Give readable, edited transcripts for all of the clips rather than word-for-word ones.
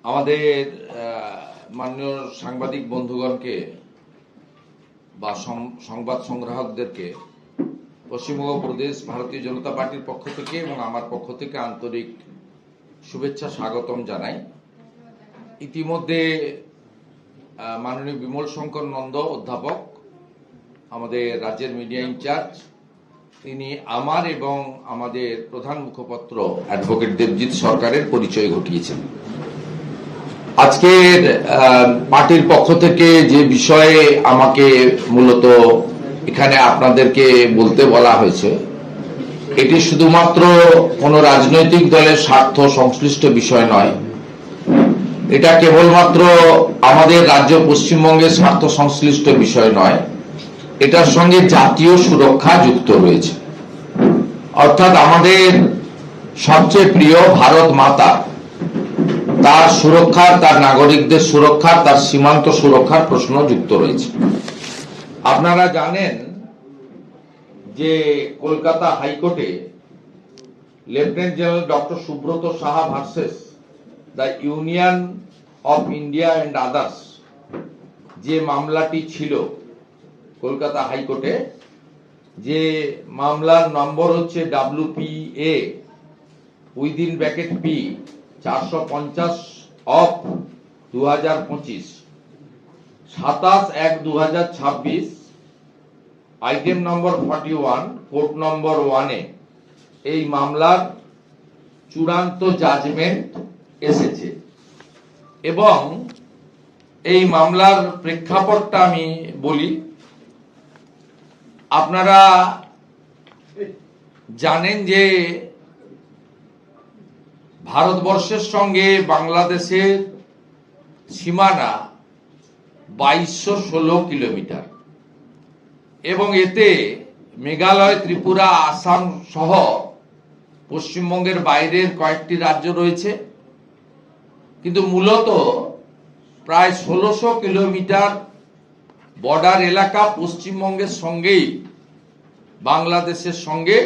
আমাদের মাননীয় সাংবাদিক বন্ধুগণকে বা সংবাদ সংগ্রাহকদেরকে পশ্চিমবঙ্গ প্রদেশ ভারতীয় জনতা পার্টির পক্ষ থেকে এবং আমার পক্ষ থেকে আন্তরিক শুভেচ্ছা স্বাগতম জানাই। ইতিমধ্যে মাননীয় বিমল শঙ্কর নন্দ অধ্যাপক, আমাদের রাজ্যের মিডিয়া ইনচার্জ, তিনি আমার এবং আমাদের প্রধান মুখপাত্র অ্যাডভোকেট দেবজিৎ সরকারের পরিচয় ঘটিয়েছেন। আজকের পার্টির পক্ষ থেকে যে বিষয়ে আমাকে মূলত এখানে আপনাদেরকে বলতে বলা হয়েছে, এটি শুধুমাত্র কোনো রাজনৈতিক দলের স্বার্থ সংশ্লিষ্ট বিষয় নয়, এটা কেবলমাত্র আমাদের রাজ্য পশ্চিমবঙ্গের স্বার্থ সংশ্লিষ্ট বিষয় নয়, এটার সঙ্গে জাতীয় সুরক্ষা যুক্ত রয়েছে। অর্থাৎ আমাদের সবচেয়ে প্রিয় ভারত মাতা, তার সুরক্ষার, তার নাগরিকদের সুরক্ষার, তার সীমান্ত সুরক্ষার প্রশ্ন যুক্ত রয়েছে। আপনারা জানেন যে কলকাতা হাইকোর্টে lieutenant general doctor Subrata Saha versus the union of India and others যে মামলাটি ছিল কলকাতা হাইকোর্টে, যে মামলার নম্বর হচ্ছে WPA within bracket P 450 of 2025, 27/1/2026, item number 41, court number 1-এ এই মামলার চূড়ান্ত জাজমেন্ট এসেছে। এবং এই মামলার প্রেক্ষাপটটা আমি বলি। আপনারা জানেন যে ভারতবর্ষের সঙ্গে বাংলাদেশের সীমানা 2216 কিলোমিটার এবং এতে মেঘালয়, ত্রিপুরা, আসাম সহ পশ্চিমবঙ্গের বাইরের কয়েকটি রাজ্য রয়েছে। কিন্তু মূলত প্রায় 1600 কিলোমিটার বর্ডার এলাকা পশ্চিমবঙ্গের সঙ্গেই বাংলাদেশের সঙ্গে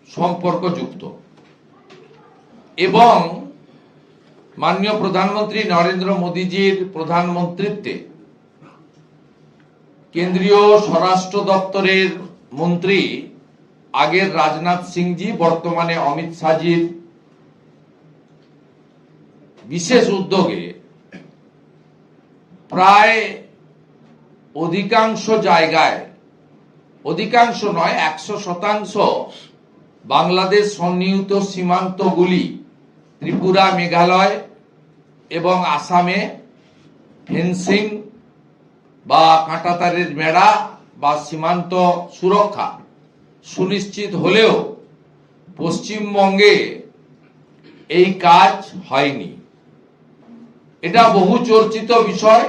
সম্পর্কযুক্ত। এবং মাননীয় প্রধানমন্ত্রী নরেন্দ্র মোদীজির প্রধানমন্ত্রীত্বে কেন্দ্রীয় স্বরাষ্ট্র দপ্তরের মন্ত্রী আগের রাজনাথ সিংজি, বর্তমানে অমিত শাহজির বিশেষ উদ্যোগে প্রায় অধিকাংশ জায়গায়, অধিকাংশ নয় 100% বাংলাদেশ সন্নিহিত সীমান্তগুলি ত্রিপুরা, মেঘালয় এবং আসামে ফেন্সিং বা কাঁটাতারের বেড়া বা সীমান্ত সুরক্ষা সুনিশ্চিত হলেও পশ্চিমবঙ্গে এই কাজ হয়নি। এটা বহু চর্চিত বিষয়।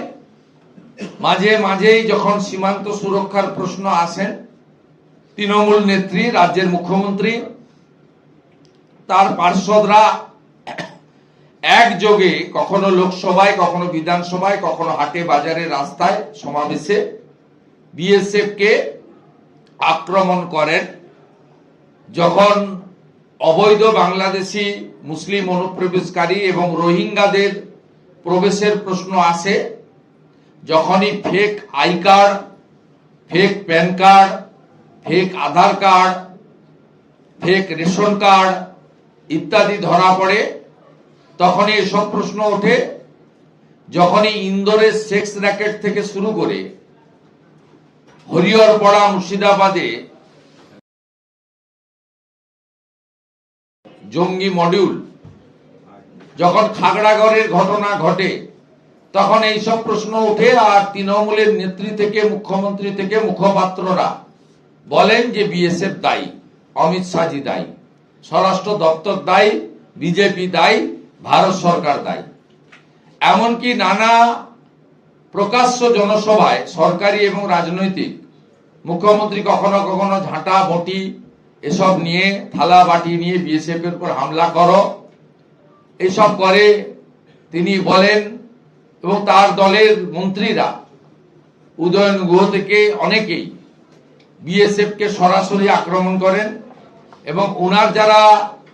মাঝে মাঝেই যখন সীমান্ত সুরক্ষার প্রশ্ন আসেন, তৃণমূল নেত্রী, রাজ্যের মুখ্যমন্ত্রী, তার পার্ষদরা একযোগে কখনো লোকসভায়, কখনো বিধানসভায়, কখনো হাটে বাজারে, রাস্তায়, সমাবেশে বিএসএফ কে আক্রমণ করেন। যখন অবৈধ বাংলাদেশি মুসলিম অনুপ্রবেশকারী এবং রোহিঙ্গাদের প্রবেশের প্রশ্ন আসে, যখনই fake I card, fake pan card, fake Aadhaar card, fake ration card ইত্যাদি ধরা পড়ে, তখনই এসব প্রশ্ন ওঠে। যখনই ইন্দোরের সেক্স র্যাকেট থেকে শুরু করে হরিহরপাড়া, মুর্শিদাবাদে জঙ্গি মডিউল, যখন খাগড়াগড়ের ঘটনা ঘটে, তখন এইসব প্রশ্ন ওঠে। আর তৃণমূলের নেত্রী থেকে, মুখ্যমন্ত্রী থেকে মুখপাত্ররা বলেন যে বিএসএফ দায়ী, অমিত শাহজি দায়ী, স্বরাষ্ট্র দপ্তর দায়ী, বিজেপি দায়ী, ভারত সরকার দায়ী। এমনকি নানা প্রকাশ্য জনসভায় সরকারি এবং রাজনৈতিক মুখ্যমন্ত্রী কখনো কখনো ঝাঁটা বটি এসব নিয়ে, থালা বাটি নিয়ে বিএসএফ এর উপর হামলা করো এসব করে তিনি বলেন। এবং তার দলের মন্ত্রীরা, উদয়ন গুহ থেকে অনেকেই বিএসএফ কে সরাসরি আক্রমণ করেন। এবং ওনার যারা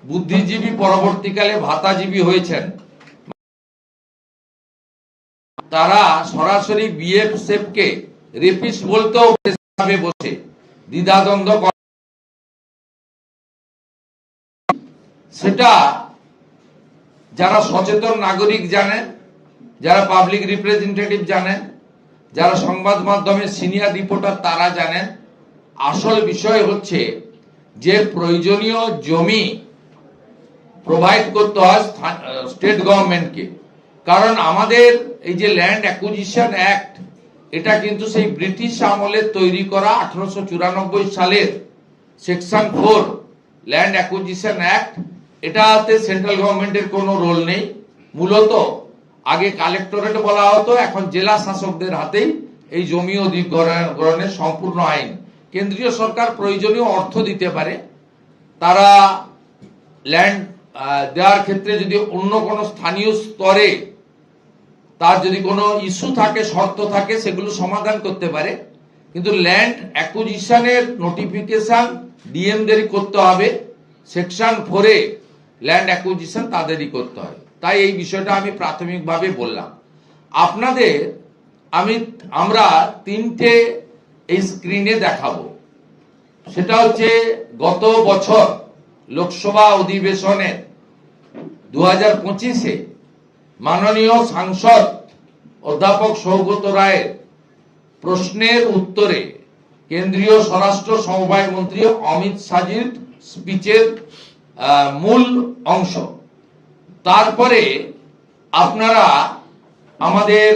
বুদ্ধিজীবী, পরবর্তীকালে ভাতাজীবী হয়েছেন, তারা সরাসরি বিএসএফ কে রেপিস্ট বলতেও বসে দ্বিধাদ্বন্দ্ব করে। সেটা যারা সচেতন নাগরিক জানেন, যারা পাবলিক রিপ্রেজেন্টেটিভ জানেন, যারা সংবাদ মাধ্যমের সিনিয়র রিপোর্টার তারা জানেন। আসল বিষয় হচ্ছে যে প্রয়োজনীয় জমি প্রোভাইড করতে হয় স্টেট গভর্নমেন্টকে। কারণ আমাদের এই যে ল্যান্ড অ্যাকুইজিশন অ্যাক্ট, এটা কিন্তু সেই ব্রিটিশ আমলে তৈরি করা 1894 সালের সেকশন 4 ল্যান্ড অ্যাকুইজিশন অ্যাক্ট। এটাতে সেন্ট্রাল গভর্নমেন্টের কোনো রোল নেই। মূলত আগে কালেক্টরেট বলা হতো, এখন জেলা শাসকদের হাতেই এই জমি অধিগ্রহণের সম্পূর্ণ আইন। কেন্দ্রীয় সরকার প্রয়োজনীয় অর্থ দিতে পারে। তারা ল্যান্ড দেওয়ার ক্ষেত্রে যদি অন্য কোনো স্থানীয় স্তরে তার যদি কোনো ইস্যু থাকে, শর্ত থাকে, সেগুলো সমাধান করতে পারে। কিন্তু ল্যান্ড অ্যাকুইজিশনের নোটিফিকেশন ডিএমদেরই করতে হবে। সেকশন 4 এ ল্যান্ড অ্যাকুইজিশন তাদেরই করতে হয়। তাই এই বিষয়টা আমি প্রাথমিকভাবে বললাম আপনাদের। আমরা তিনটে এই স্ক্রিনে দেখাবো। সেটা হচ্ছে গত বছর লোকসভা অধিবেশনের 2025-এ মাননীয় সাংসদ অধ্যাপক সৌগত রায়ের প্রশ্নের উত্তরে কেন্দ্রীয় স্বরাষ্ট্র সমবায় মন্ত্রী অমিত শাহজির স্পিচের মূল অংশ। তারপরে আপনারা আমাদের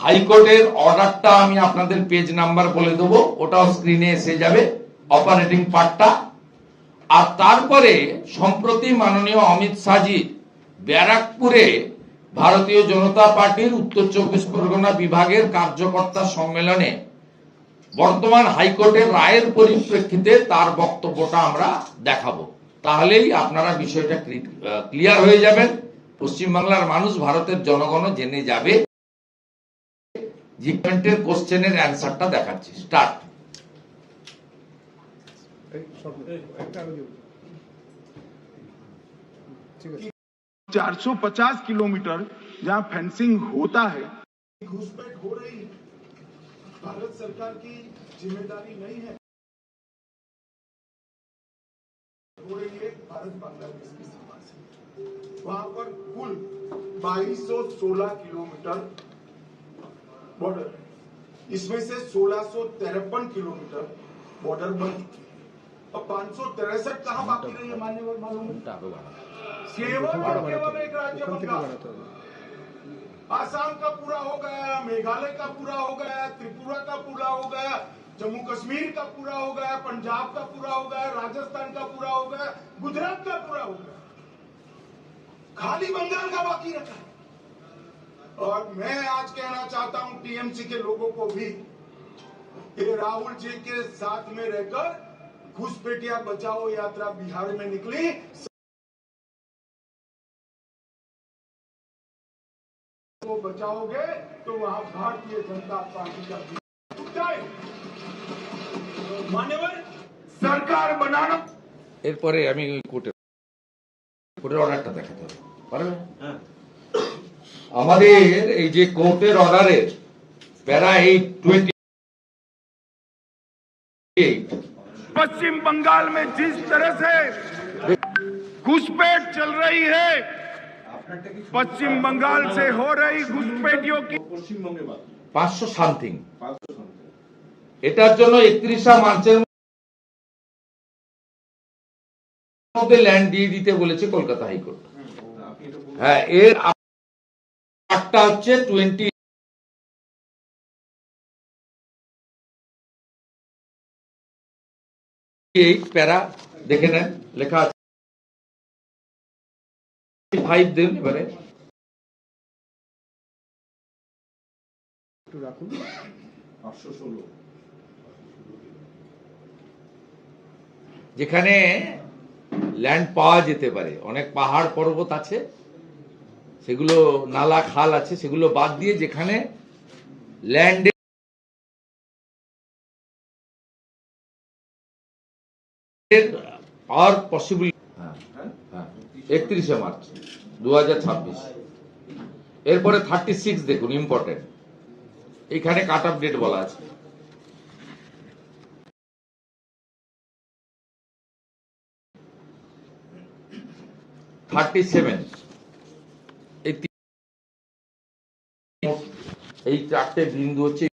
হাইকোর্টের অর্ডারটা আমি আপনাদের পেজ নাম্বার বলে দেবো, ওটাও স্ক্রিনে এসে যাবে, অপারেটিং পার্টটা। আর তারপরে সম্প্রতি মাননীয় অমিত শাহজি ব্যারাকপুরে ভারতীয় জনতা পার্টির উত্তর 24 পরগনা বিভাগের কার্যকর্তা সম্মেলনে বর্তমান হাইকোর্টের রায়ের পরিপ্রেক্ষিতে তার বক্তব্যটা আমরা দেখাবো। তাহলেই আপনারা বিষয়টা ক্লিয়ার হয়ে যাবেন। পশ্চিমবাংলার মানুষ, ভারতের জনগণ জেনে যাবে। জিগমেন্টের কোশ্চেনের অ্যান্সারটা দেখাচ্ছি। স্টার্ট। 450 किलोमीटर जहां फेंसिंग होता है, घुसपैठ हो रही है। भारत सरकार की जिम्मेदारी नहीं है, हो रही है भारत बांग्लादेश की सीमा से। वहां पर कुल 2216 किलोमीटर बॉर्डर है। इसमें से 1653 किलोमीटर बॉर्डर बंद की, और 563 कहां बाकी रही है मान्यवर मालूम है? केवल एक राज्य बंगा। आसाम का पूरा हो गया, मेघालय का पूरा हो गया, त्रिपुरा का पूरा हो गया, जम्मू कश्मीर का पूरा हो गया, पंजाब का पूरा हो गया, राजस्थान का पूरा हो गया, गुजरात का पूरा हो गया, खाली बंगाल का बाकी रखा। और मैं आज कहना चाहता हूं टीएमसी के लोगों को भी, ये राहुल जी के साथ में रहकर घुसपैठिया बचाओ यात्रा बिहार में निकली। को बचाओगे तो वहां भारतीय जनता पार्टी का मान्यवर सरकार बनाना। এরপরে আমি কোর্টের অর্ডারটা দেখাতে পারবে। আমাদের এই যে কোর্টের অর্ডারের প্যারা 828, पश्चिम बंगाल में जिस तरह से घुसपैठ चल रही है, पश्चिम बंगाल से हो रही घुसपैठियों की 500 সামথিং, এটার জন্য 31 মার্চের মধ্যে ল্যান্ড দিয়ে দিতে বলেছে কলকাতা হাইকোর্ট। হ্যাঁ, এর একটা হচ্ছে 28 প্যারা, দেখে নেন লেখা আছে 5 দিন। এবারে যেখানে ল্যান্ড পাওয়া যেতে পারে, অনেক পাহাড় পর্বত আছে, সেগুলো নালা খাল আছে, সেগুলো বাদ দিয়ে যেখানে ল্যান্ডে পাওয়ার পসিবল। 31 মার্চ 2026। এরপরে 36 দেখুন, ইম্পর্টেন্ট। এখানে কাট অফ ডেট বলা আছে। এই চারটে বিন্দু হচ্ছে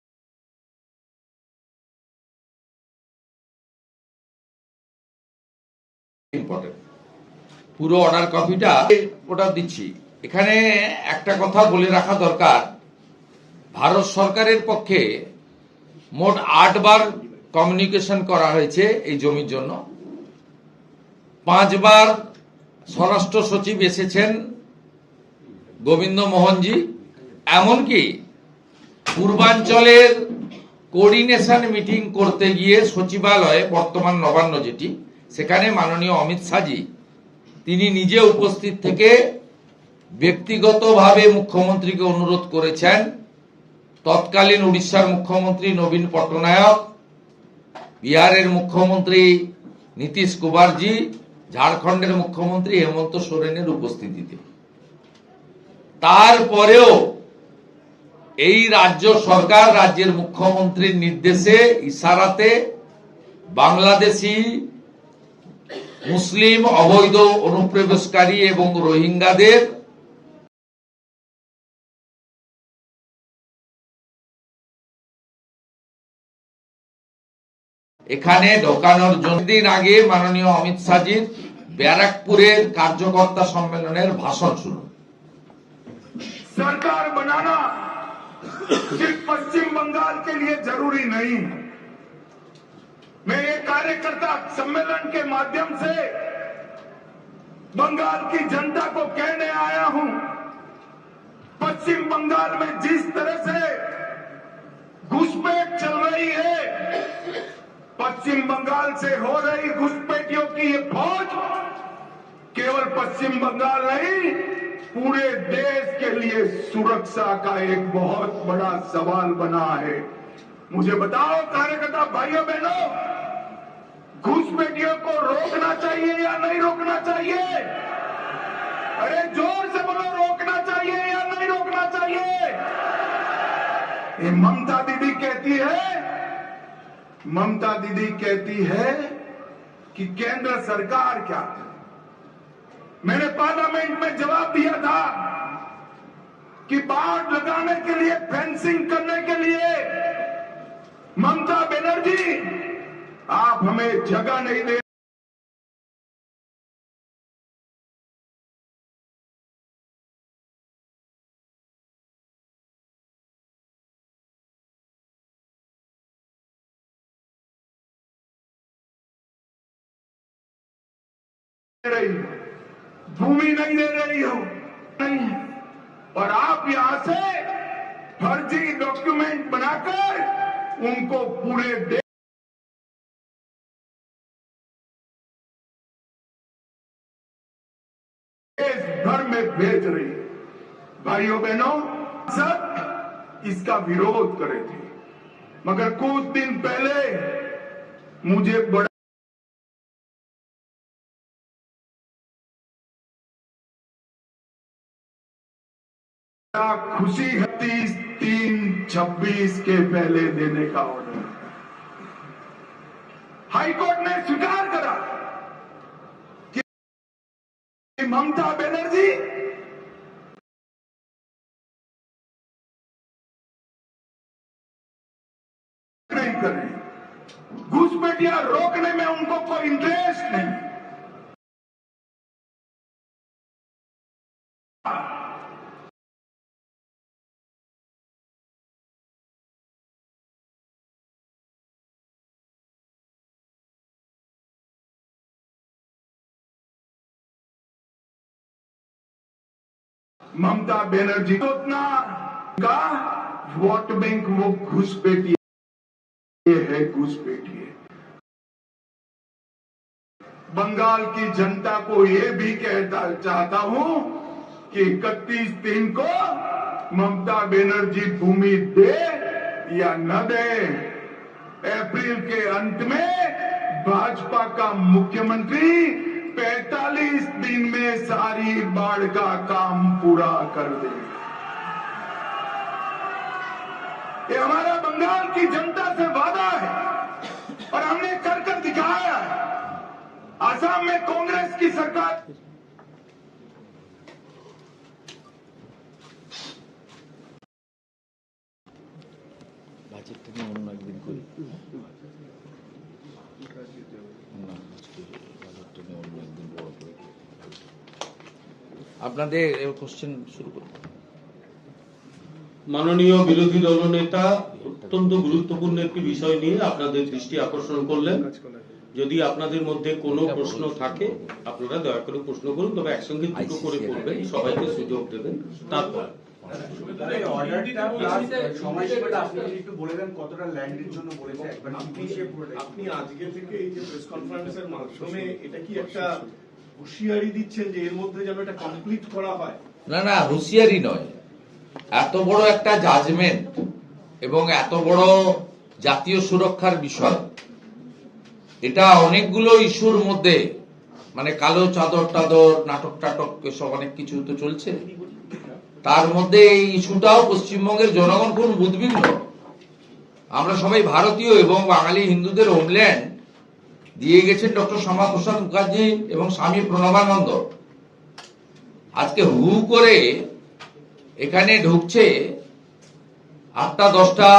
ইম্পর্টেন্ট। পুরো অর্ডার কপিটা ওটা দিচ্ছি। এখানে একটা কথা বলে রাখা দরকার, ভারত সরকারের পক্ষে মোট 8 বার কমিউনিকেশন করা হয়েছে এই জমির জন্য। 5 বার স্বরাষ্ট্র সচিব এসেছেন গোবিন্দ মোহনজি, এমনকি পূর্বাঞ্চলের কোঅর্ডিনেশন মিটিং করতে গিয়ে সচিবালয়ে, বর্তমান নবান্ন যেটি, সেখানে মাননীয় অমিত শাহজি তিনি নিজে উপস্থিত থেকে ব্যক্তিগতভাবে মুখ্যমন্ত্রীকে অনুরোধ করেছেন তৎকালীন উড়িষ্যার মুখ্যমন্ত্রী নবীন পট্টনায়ক, বিহারের মুখ্যমন্ত্রী নীতিশ কুমারজি, ঝাড়খণ্ডের মুখ্যমন্ত্রী হেমন্ত সোরেনের উপস্থিতিতে। তারপরেও এই রাজ্য সরকার রাজ্যের মুখ্যমন্ত্রীর নির্দেশে, ইশারাতে বাংলাদেশি মুসলিম অবৈধ অনুপ্রবেশকারী এবং রোহিঙ্গাদের এখানে ঢোকানোর জন্য দিন আগে মাননীয় অমিত শাহজির ব্যারাকপুরের কার্যকর্তা সম্মেলনের ভাষণ শুনুন। सरकार बनाना सिर्फ पश्चिम बंगाल के लिए जरूरी नहीं। मैं ये कार्यकर्ता सम्मेलन के माध्यम से बंगाल की जनता को कहने आया हूं, पश्चिम बंगाल में जिस तरह से घुसपैठ चल रही है, पश्चिम बंगाल से हो रही घुसपैठियों की ये फौज केवल पश्चिम बंगाल नहीं, पूरे देश के लिए सुरक्षा का एक बहुत बड़ा सवाल बना है। मुझे बताओ कार्यकर्ता भाइयों बहनों, घुसपैठियों को रोकना चाहिए या नहीं रोकना चाहिए? अरे जोर से बोलो, रोकना चाहिए या नहीं रोकना चाहिए? ये ममता दीदी कहती है कि केंद्र सरकार क्या है। मैंने पार्लियामेंट में जवाब दिया था कि बाढ़ लगाने के लिए, फेंसिंग करने के लिए ममता बनर्जी आप हमें जगह नहीं दे। भूमि नहीं दे रही हो, नहीं, और आप यहां से फर्जी डॉक्यूमेंट बनाकर उनको पूरे देश भर में भेज रही है। भाइयों बहनों, सब इसका विरोध करे थे, मगर कुछ दिन पहले मुझे बड़ा खुशी है 30/3/26 के पहले देने का ऑर्डर हाईकोर्ट ने स्वीकार करा कि ममता बनर्जी नहीं कर रही, घुसपैठियां रोकने में उनको कोई इंटरेस्ट नहीं। ममता बनर्जी को उतना का वोट बैंक वो घुसपैठी है, घुसपैठी है। बंगाल की जनता को ये भी कहता चाहता हूं कि 31/3 को ममता बनर्जी भूमि दे या न दे, अप्रैल के अंत में भाजपा का मुख्यमंत्री 45 दिन में सारी बाढ़ का काम पूरा कर दे। ये हमारा बंगाल की जनता से वादा है और हमने कर कर दिखाया है। आसाम में कांग्रेस की सरकार বাজেটটা নিয়ে অন্য একদিন করি আপনাদের কোশ্চেন শুরু করুন। মাননীয় বিরোধী দলনেতা অত্যন্ত গুরুত্বপূর্ণ একটি বিষয় নিয়ে আপনাদের দৃষ্টি আকর্ষণ করলেন। যদি আপনাদের মধ্যে কোনো প্রশ্ন থাকে আপনারা দয়া করে প্রশ্ন করুন, তবে একসঙ্গে দুটো করে করবেন, সবাইকে সুযোগ দেবেন। তারপর আপনি আজকে থেকে এই যে প্রেস কনফারেন্সের মাধ্যমে এটা কি একটা হুঁশিয়ারি দিচ্ছেন যে এর মধ্যে যেন এটা কমপ্লিট করা হয়? না না, হুঁশিয়ারি নয়, এত বড় একটা জাজমেন্ট এবং এত বড় জাতীয় সুরক্ষার বিষয়, এটা অনেকগুলো ইস্যুর মধ্যে, মানে কালো চাদর টাদর নাটক টাটক এসব অনেক কিছু তো চলছে, তার মধ্যে এই ইস্যুটাও পশ্চিমবঙ্গের জনগণ খুব উদ্বিগ্ন। আমরা সবাই ভারতীয় এবং বাঙালি হিন্দুদের হোমল্যান্ড দিয়ে গেছেন ডক্টর শ্যামাপ্রসাদ মুখার্জি এবং স্বামী প্রণবানন্দ। আজকে হু করে এখানে ঢুকছে 8-10টা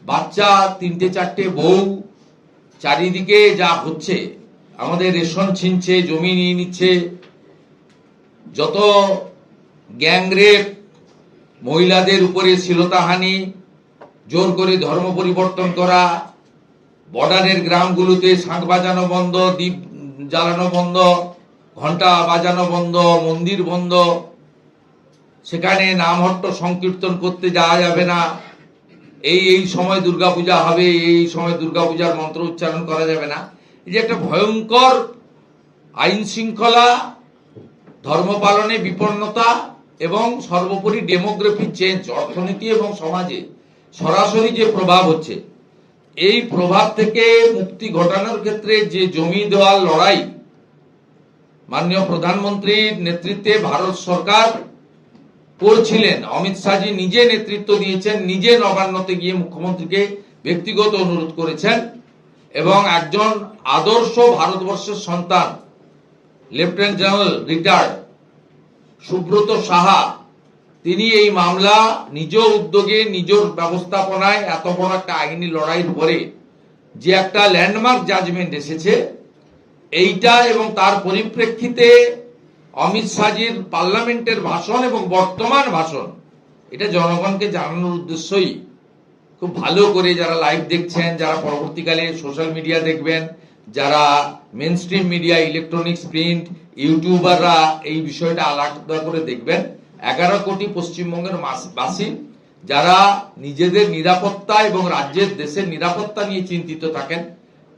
বাচ্চা, 3-4টে বউ, চারিদিকে যা হচ্ছে, আমাদের রেশন ছিনছে, জমি নিয়ে নিচ্ছে, যত গ্যাংরেপ, মহিলাদের উপরে শ্লীলতাহানি, জোর করে ধর্ম পরিবর্তন করা, বর্ডারের গ্রামগুলোতে শাঁখ বাজানো বন্ধ, দ্বীপ জ্বালানো বন্ধ, ঘন্টা বাজানো বন্ধ, মন্দির বন্ধ, সেখানে নামহট্ট সংকীর্তন করতে যাওয়া যাবে না, এই সময় দুর্গাপূজা হবে, এই সময় দুর্গাপূজার মন্ত্র উচ্চারণ করা যাবে না। এই যে একটা ভয়ঙ্কর আইন শৃঙ্খলা, ধর্ম পালনে বিপন্নতা এবং সর্বোপরি ডেমোগ্রাফি চেঞ্জ, অর্থনীতি এবং সমাজে সরাসরি যে প্রভাব হচ্ছে, এই প্রভাব থেকে মুক্তি ঘটানোর ক্ষেত্রে যে জমি দেওয়ার লড়াই মাননীয় প্রধানমন্ত্রীর নেতৃত্বে ভারত সরকার করছিলেন, অমিত শাহজি নিজে নেতৃত্ব দিয়েছেন, নিজে নবান্নতে গিয়ে মুখ্যমন্ত্রীকে ব্যক্তিগত অনুরোধ করেছেন এবং একজন আদর্শ ভারতবর্ষের সন্তান lieutenant general retired Subrata Saha, তিনি এই মামলা নিজ উদ্যোগে, নিজ ব্যবস্থাপনায় এত বড় একটা আইনি লড়াইয়ের পরে যে একটা ল্যান্ডমার্ক জাজমেন্ট এসেছে, এইটা এবং তার পরিপ্রেক্ষিতে অমিত শাহজির পার্লামেন্টের ভাষণ এবং বর্তমান ভাষণ, এটা জনগণকে জানানোর উদ্দেশ্যই খুব ভালো করে যারা লাইভ দেখছেন, যারা পরবর্তীকালে সোশ্যাল মিডিয়া দেখবেন, যারা main stream media, electronics, print, ইউটিউবাররা এই বিষয়টা আলাদা করে দেখবেন। 11 কোটি পশ্চিমবঙ্গের বাসী যারা নিজেদের নিরাপত্তা এবং রাজ্যের দেশের নিরাপত্তা নিয়ে চিন্তিত থাকেন,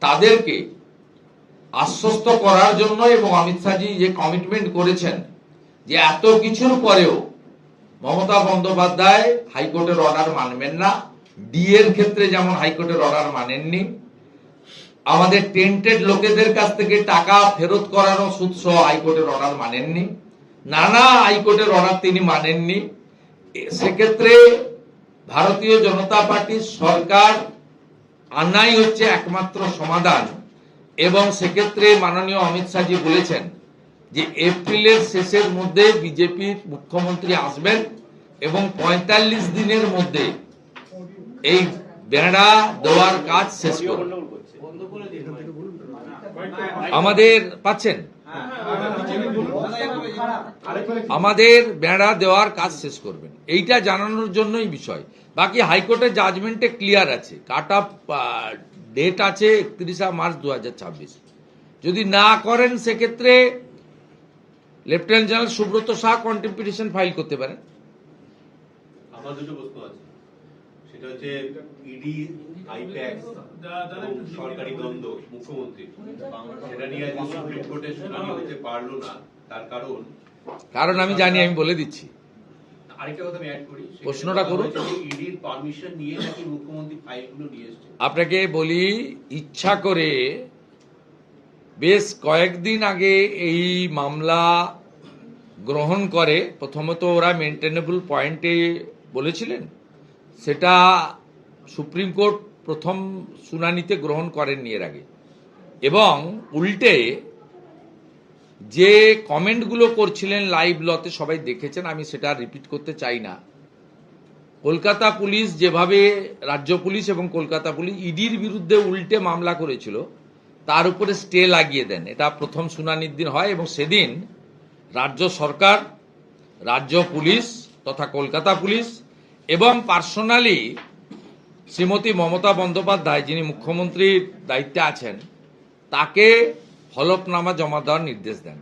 তাদেরকে আশ্বস্ত করার জন্য এবং অমিত শাহজি যে কমিটমেন্ট করেছেন যে এত কিছুর পরেও মমতা বন্দ্যোপাধ্যায় হাইকোর্টের অর্ডার মানবেন না, ডিএর ক্ষেত্রে যেমন হাইকোর্টের অর্ডার মানেননি, আমাদের টেন্টেড লোকেদের কাছ থেকে টাকা ফেরত করানো সুদ সহ হাইকোর্টের অর্ডার মানেননি, নানা হাইকোর্টের অর্ডার তিনি মানেননি। সেক্ষেত্রে ভারতীয় জনতা পার্টির সরকার আনাই হচ্ছে একমাত্র সমাধান এবং সেক্ষেত্রে মাননীয় অমিত শাহজি বলেছেন যে এপ্রিলের শেষের মধ্যে বিজেপির মুখ্যমন্ত্রী আসবেন এবং 45 দিনের মধ্যে এই বেড়া দেওয়ার কাজ শেষ করবেন। আমাদের পাচ্ছেন, আমাদের বেড়া দেওয়ার কাজ শেষ করবেন, এইটা জানানোর জন্যই বিষয়। বাকি হাইকোর্টের জাজমেন্টে ক্লিয়ার আছে, কাট অফ ডেট আছে 31 মার্চ 2026। যদি না করেন সেক্ষেত্রে lieutenant general Subrata Shah contempt petition file করতে পারেন। আমার দুটো প্রশ্ন আছে, সেটা হচ্ছে ইডি, আইপ্যাক্স এবং সরকারি দ্বন্দ্ব মুখ্যমন্ত্রী, সেটা নিয়ে আজকে সুপ্রিম কোর্টে শুনানি হতে পারলো না, তার কারণ আমি জানি, আমি বলে দিচ্ছি। আরেকটা কথা আমি অ্যাড করি, প্রশ্নটা করুন। ইডির পারমিশন নিয়ে নাকি মুখ্যমন্ত্রী ফাইলগুলো নিয়ে এসেছে। আপনাকে বলি, ইচ্ছা করে বেশ কয়েকদিন আগে এই মামলা গ্রহণ করে, প্রথমত ওরা মেনটেনেবল পয়েন্টে বলেছিলেন, সেটা সুপ্রিম কোর্ট প্রথম শুনানিতে গ্রহণ করেননি এর আগে, এবং উল্টে যে কমেন্টগুলো করছিলেন লাইভ লতে সবাই দেখেছেন, আমি সেটা রিপিট করতে চাই না। কলকাতা পুলিশ যেভাবে, রাজ্য পুলিশ এবং কলকাতা পুলিশ ইডির বিরুদ্ধে উল্টে মামলা করেছিল, তার উপরে স্টে লাগিয়ে দেন। এটা প্রথম শুনানির দিন হয় এবং সেদিন রাজ্য সরকার, রাজ্য পুলিশ তথা কলকাতা পুলিশ এবং পার্সোনালি শ্রীমতী মমতা বন্দ্যোপাধ্যায়, যিনি মুখ্যমন্ত্রীর দায়িত্বে আছেন, তাকে হলফনামা জমা দেওয়ার নির্দেশ দেন।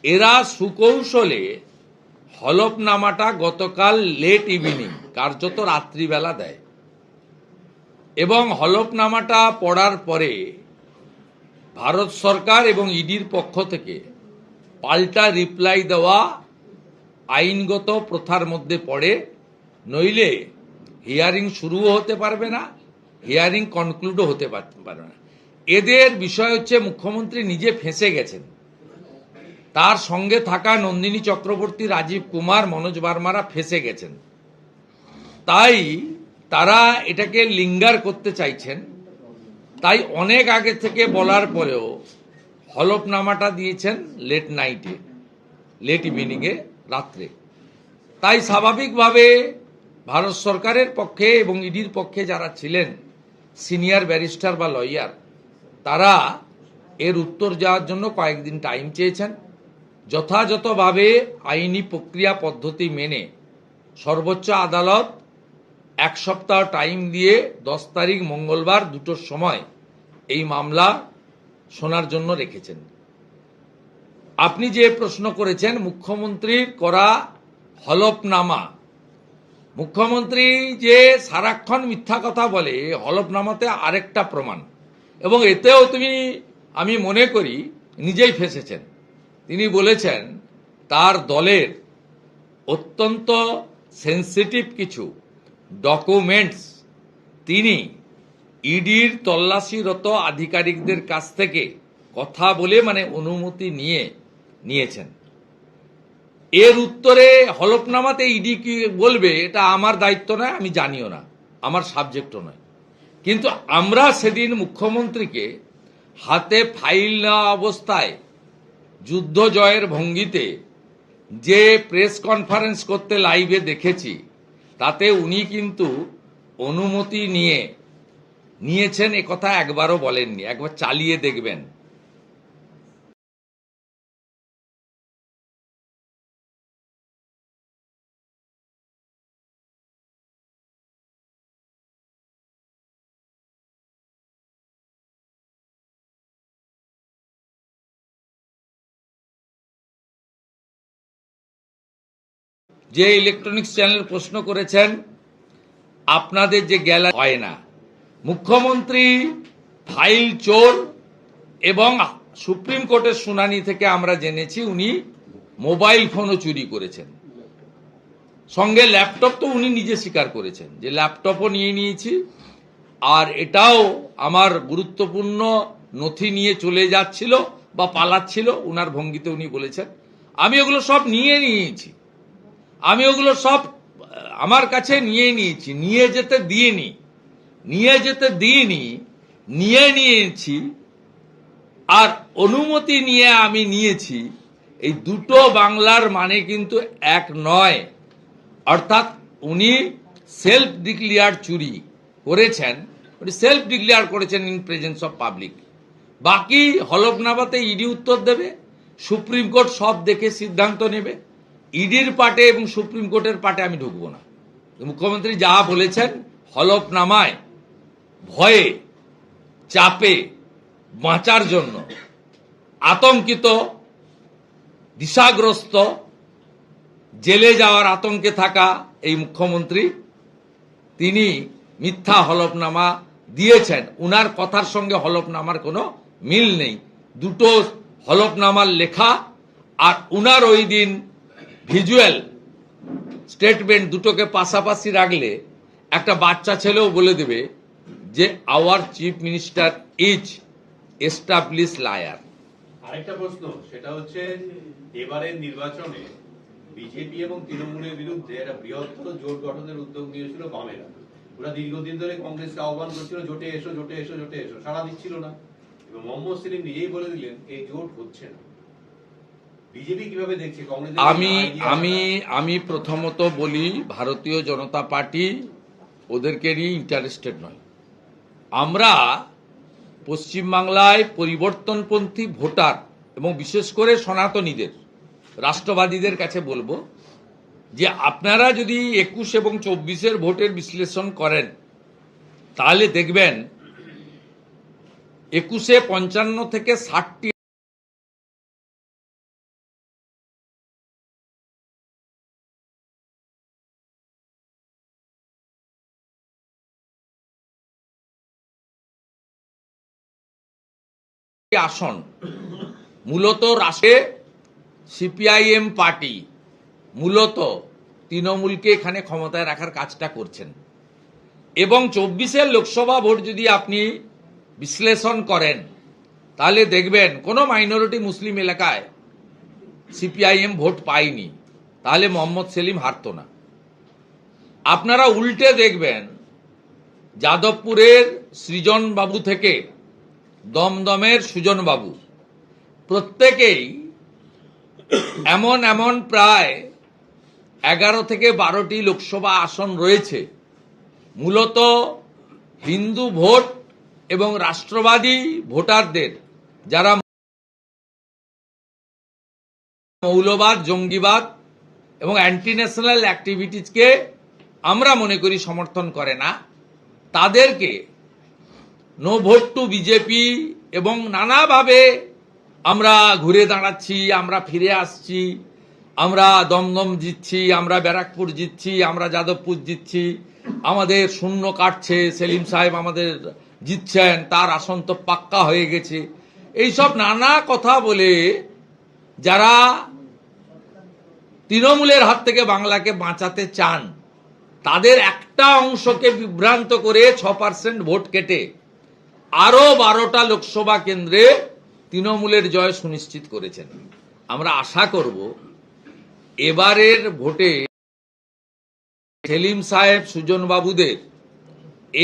এরা সুকৌশলে হলফনামাটা গতকাল লেট ইভিনিং, কার্যত রাত্রিবেলা দেয়, এবং হলফনামাটা পড়ার পরে ভারত সরকার এবং ইডির পক্ষ থেকে পাল্টা রিপ্লাই দেওয়া আইনগত প্রথার মধ্যে পড়ে, নইলে হিয়ারিং শুরুও হতে পারবে না, হিয়ারিং কনক্লুডও হতে পারবে না। এদের বিষয় হচ্ছে মুখ্যমন্ত্রী নিজে ফেঁসে গেছেন, তার সঙ্গে থাকা নন্দিনী চক্রবর্তী, রাজীব কুমার, মনোজ বার্মারা ফেঁসে গেছেন। তাই তারা এটাকে লিঙ্গার করতে চাইছেন। তাই অনেক আগে থেকে বলার পরেও হলফনামাটা দিয়েছেন লেট নাইটে, লেট ইভিনিংয়ে, রাত্রে। তাই স্বাভাবিকভাবে ভারত সরকারের পক্ষে এবং ইডির পক্ষে যারা ছিলেন সিনিয়র ব্যারিস্টার বা লয়ার, তারা এর উত্তর যাওয়ার জন্য কয়েকদিন টাইম চেয়েছেন। যথাযথভাবে আইনি প্রক্রিয়া পদ্ধতি মেনে সর্বোচ্চ আদালত 1 সপ্তাহ টাইম দিয়ে 10 তারিখ মঙ্গলবার 2টোর সময় এই মামলা শোনার জন্য রেখেছেন। আপনি যে প্রশ্ন করেছেন মুখ্যমন্ত্রীর করা হলফনামা, মুখ্যমন্ত্রী যে সারাক্ষণ মিথ্যা কথা বলে, হলফনামাতে আরেকটা প্রমাণ, এবং এতেও আমি মনে করি নিজেই ফেঁসেছেন। তিনি বলেছেন তার দলের অত্যন্ত সেন্সিটিভ কিছু ডকুমেন্টস তিনি ইডির তল্লাশিরত আধিকারিকদের কাছ থেকে কথা বলে, মানে অনুমতি নিয়েছেন। এর উত্তরে হলফনামাতে ইডি কি বলবে এটা আমার দায়িত্ব নয়, আমি জানিও না, আমার সাবজেক্টও নয়। কিন্তু আমরা সেদিন মুখ্যমন্ত্রীকে হাতে ফাইল নেওয়া অবস্থায় যুদ্ধ জয়ের ভঙ্গিতে যে প্রেস কনফারেন্স করতে লাইভে দেখেছি, তাতে উনি কিন্তু অনুমতি নিয়েছেন এ কথা একবারও বলেননি। একবার চালিয়ে দেখবেন। যে ইলেকট্রনিক্স চ্যানেল প্রশ্ন করেছেন, আপনাদের যে গ্যালারি হয় না, মুখ্যমন্ত্রী ফাইল চোর, এবং সুপ্রিম কোর্টের শুনানি থেকে আমরা জেনেছি উনি মোবাইল ফোনও চুরি করেছেন, সঙ্গে ল্যাপটপ তো উনি নিজে স্বীকার করেছেন যে ল্যাপটপও নিয়েছি, আর এটাও আমার গুরুত্বপূর্ণ নথি নিয়ে চলে যাচ্ছিল বা পালাচ্ছিল, উনার ভঙ্গিতে উনি বলেছেন। আমি ওগুলো সব নিয়েছি, আমি ওগুলো সব আমার কাছে নিয়েছি, নিয়ে যেতে নিয়েছি, আর অনুমতি নিয়ে আমি নিয়েছি। এই দুটো বাংলার মানে কিন্তু এক নয়। অর্থাৎ উনি সেলফ ডিক্লেয়ার চুরি করেছেন, উনি সেলফ ডিক্লেয়ার করেছেন ইন প্রেজেন্স অফ পাবলিক। বাকি হলফনামাতে ইডি উত্তর দেবে, সুপ্রিম কোর্ট সব দেখে সিদ্ধান্ত নেবে। ইডির পাটে এবং সুপ্রিম কোর্টের পাটে আমি ঢুকবো না। মুখ্যমন্ত্রী যা বলেছেন হলফনামায় ভয়ে, চাপে বাঁচার জন্য আতঙ্কিত, দিশাগ্রস্ত, জেলে যাওয়ার আতঙ্কে থাকা এই মুখ্যমন্ত্রী, তিনি মিথ্যা হলফনামা দিয়েছেন। উনার কথার সঙ্গে হলফনামার কোনো মিল নেই। দুটো হলফনামার লেখা আর উনার ওই দিন ভিজুয়াল স্টেটমেন্ট দুটোকে পাশাপাশি রাখলে একটা বাচ্চা ছেলেও বলে দেবে যে hour chief minister is establish liar. আরেকটা প্রশ্ন, সেটা হচ্ছে এবারের নির্বাচনে বিজেপি এবং তৃণমূলের বিরুদ্ধে একটা বৃহত্তর জোট গঠনের উদ্যোগ নিয়েছিল বামেরা। ওরা দীর্ঘদিন ধরে কংগ্রেসকে আহ্বান করছিল জোটে এসো জোটে এসো জোটে এসো, সাড়া দিচ্ছিল না। এবং মোহাম্মদ সেলিম নিজেই বলে দিলেন এই জোট হচ্ছে না। বিজেপি কিভাবে দেখছে কংগ্রেস? আমি প্রথমত বলি, ভারতীয় জনতা পার্টি ওদেরকে নিয়ে ইন্টারেস্টেড নয়। আমরা পশ্চিমবাংলায় পরিবর্তনপন্থী ভোটার এবং বিশেষ করে সনাতনীদের, রাষ্ট্রবাদীদের কাছে বলবো যে আপনারা যদি 21 এবং 24-এর ভোটের বিশ্লেষণ করেন তাহলে দেখবেন 21-এ 55 থেকে 60টি আসন মূলত রাষ্ট্রে সিপিআইএম পার্টি মূলত তৃণমূলকে এখানে ক্ষমতায় রাখার কাজটা করছেন। এবং 24-এর লোকসভা ভোট যদি আপনি বিশ্লেষণ করেন তাহলে দেখবেন কোনো মাইনরিটি মুসলিম এলাকায় সিপিআইএম ভোট পায়নি, তাহলে মোহাম্মদ সেলিম হারতো না। আপনারা উল্টে দেখবেন যাদবপুরের সৃজন বাবু থেকে দমদমের সুজন বাবু প্রত্যেকেই এমন প্রায় 11 থেকে 12টি লোকসভা আসন রয়েছে মূলত হিন্দু ভোট এবং রাষ্ট্রবাদী ভোটারদের, যারা মৌলবাদ, জঙ্গিবাদ এবং অ্যান্টি ন্যাশনাল অ্যাক্টিভিটিজকে আমরা মনে করি সমর্থন করে না, তাদেরকে নো ভোট টু বিজেপি এবং নানাভাবে আমরা ঘুরে দাঁড়াচ্ছি, আমরা ফিরে আসছি, আমরা দমদম জিতছি, আমরা ব্যারাকপুর জিতছি, আমরা যাদবপুর জিতছি, আমাদের শূন্য কাটছে, সেলিম সাহেব আমাদের জিতছেন, তার আসন তো পাক্কা হয়ে গেছে, এইসব নানা কথা বলে যারা তৃণমূলের হাত থেকে বাংলাকে বাঁচাতে চান তাদের একটা অংশকে বিভ্রান্ত করে 6% ভোট কেটে আরো 12টা লোকসভা কেন্দ্রে তৃণমূলের জয় সুনিশ্চিত করেছেন। আমরা আশা করব এবারের ভোটে সেলিম সাহেব, সুজন বাবুদের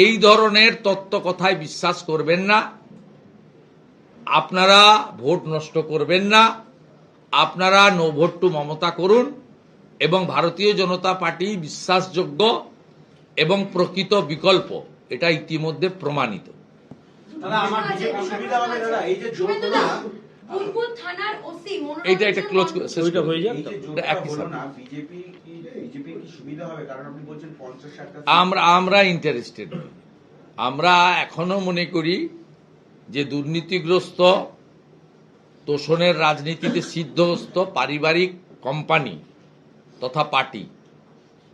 এই ধরনের তত্ত্ব কথায় বিশ্বাস করবেন না, আপনারা ভোট নষ্ট করবেন না, আপনারা নো ভোট টু মমতা করুন এবং ভারতীয় জনতা পার্টি বিশ্বাসযোগ্য এবং প্রকৃত বিকল্প, এটা ইতিমধ্যে প্রমাণিত। এইটা একটা ক্লোজ হয়ে যাক। আমরা ইন্টারেস্টেড নই। আমরা এখনো মনে করি যে দুর্নীতিগ্রস্ত, তোষণের রাজনীতিতে সিদ্ধহস্ত পারিবারিক কোম্পানি তথা পার্টি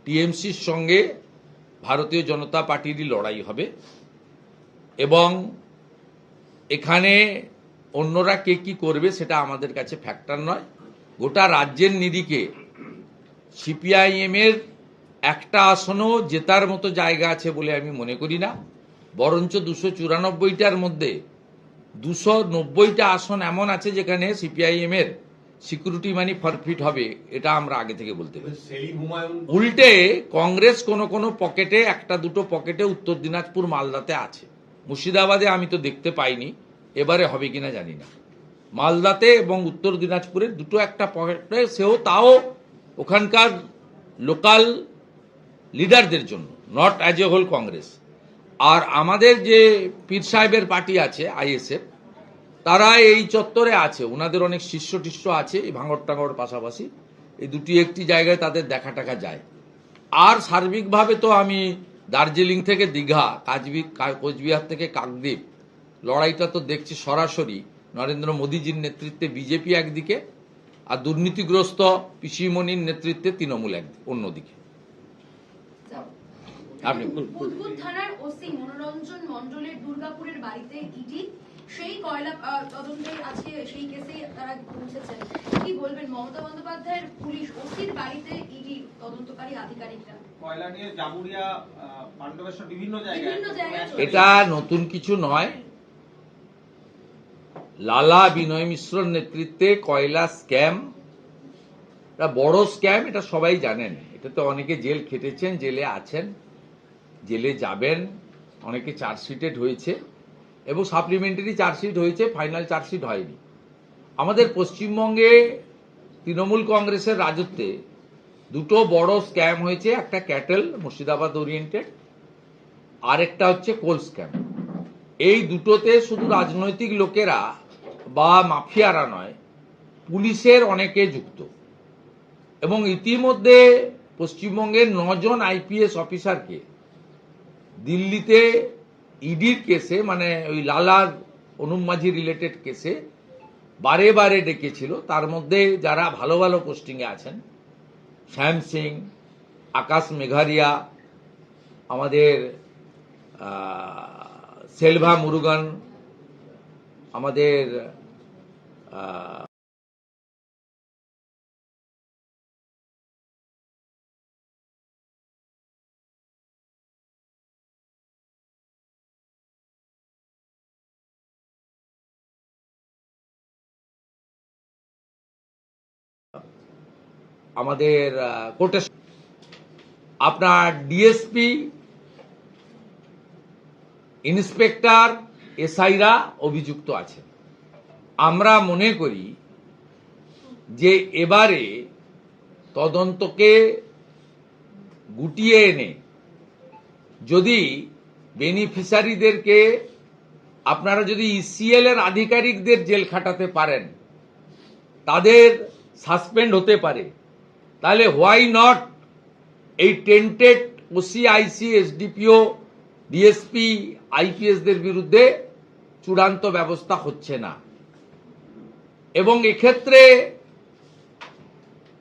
টিএমসির সঙ্গে ভারতীয় জনতা পার্টিরই লড়াই হবে এবং এখানে অন্যরা কে কি করবে সেটা আমাদের কাছে ফ্যাক্টর নয়। গোটা রাজ্যের নিরিখে সিপিআইএম এর একটা আসনও জেতার মতো জায়গা আছে বলে আমি মনে করি না, বরঞ্চ 294টার মধ্যে 290টা আসন এমন আছে যেখানে সিপিআইএম এর সিকিউরিটি মানি ফরফিট হবে, এটা আমরা আগে থেকে বলতে পারি। উল্টে কংগ্রেস কোনো পকেটে, একটা দুটো পকেটে উত্তর দিনাজপুর, মালদাতে আছে। মুর্শিদাবাদে আমি তো দেখতে পাইনি, এবারে হবে কিনা জানি না। মালদাতে এবং উত্তর দিনাজপুরের দুটো একটা পকেটে, তাও ওখানকার লোকাল লিডারদের জন্য, not as a whole Congress. আর আমাদের যে পীর সাহেবের পার্টি আছে আইএসএফ, তারা এই চত্বরে আছে, ওনাদের অনেক শিষ্য টিষ্য আছে এই ভাঙড় টাঙড় পাশাপাশি, এই দুটি একটি জায়গায় তাদের দেখা টাকা যায়। আর সার্বিকভাবে তো আমি দার্জিলিং থেকে দীঘা, কোচবিহার থেকে কাকদ্বীপ, লড়াইটা তো দেখছি সরাসরি নরেন্দ্র মোদীজির নেতৃত্বে বিজেপি একদিকে আর দুর্নীতিগ্রস্ত পিসিমণির নেতৃত্বে তৃণমূল অন্যদিকে। আপনি থানার ওসি মনোরঞ্জন মণ্ডলের দুর্গাপুরের বাড়িতে ইডি সেই কয়লা তদন্তে আজকে সেই কেসে তারা পৌঁছেছেন, কি বলবেন? মমতা বন্দ্যোপাধ্যায়ের পুলিশ ওসির বাড়িতে ইডি তদন্তকারী আধিকারিকরা কয়লা নিয়ে জামুরিয়া, পাণ্ডবেশ্বর বিভিন্ন জায়গায়, এটা নতুন কিছু নয়। লালা বিনয় মিশ্রর নেতৃত্বে কয়লা স্ক্যাম, এটা বড় স্ক্যাম, এটা সবাই জানেন। এটাতে অনেকে জেল খেটেছেন, জেলে আছেন। জেলে যাবেন, অনেকে চার্জশিটেড হয়েছে এবং সাপ্লিমেন্টারি চার্জশিট হয়েছে, ফাইনাল চার্জশিট হয়নি। আমাদের পশ্চিমবঙ্গে তৃণমূল কংগ্রেসের রাজত্বে দুটো বড় স্ক্যাম হয়েছে, একটা ক্যাটেল মুর্শিদাবাদ ওরিয়েন্টেড, আরেকটা হচ্ছে কোল স্ক্যাম। এই দুটোতে শুধু রাজনৈতিক লোকেরা বা মাফিয়ারা নয়, পুলিশের অনেকে যুক্ত। এবং ইতিমধ্যে পশ্চিমবঙ্গের 9 জন আইপিএস অফিসারকে দিল্লিতে ইডির কেসে, মানে ওই লালার অনুপ মাঝি রিলেটেড কেসে বারে বারে ডেকেছিল। তার মধ্যে যারা ভালো ভালো পোস্টিংয়ে আছেন, শ্যাম সিং, আকাশ মেঘারিয়া, আমাদের সেলভা মুরুগান, আমাদের আমাদের কোর্টের আপনার ডিএসপি, ইন্সপেক্টর, এসআইরা অভিযুক্ত আছেন। আমরা মনে করি যে এবারে তদন্তকে গুটিয়ে এনে যদি বেনিফিশিয়ারিদেরকে আপনারা যদি ইসিএল এর আধিকারিকদের জেল খাটাতে পারেন, তাদের সাসপেন্ড হতে পারে, তাহলে হোয়াই নট এই টেন্টেড ওসি, আইসি, এসডিপিও, ডিএসপি, আইপিএসদের বিরুদ্ধে চূড়ান্ত ব্যবস্থা হচ্ছে না। এবং এক্ষেত্রে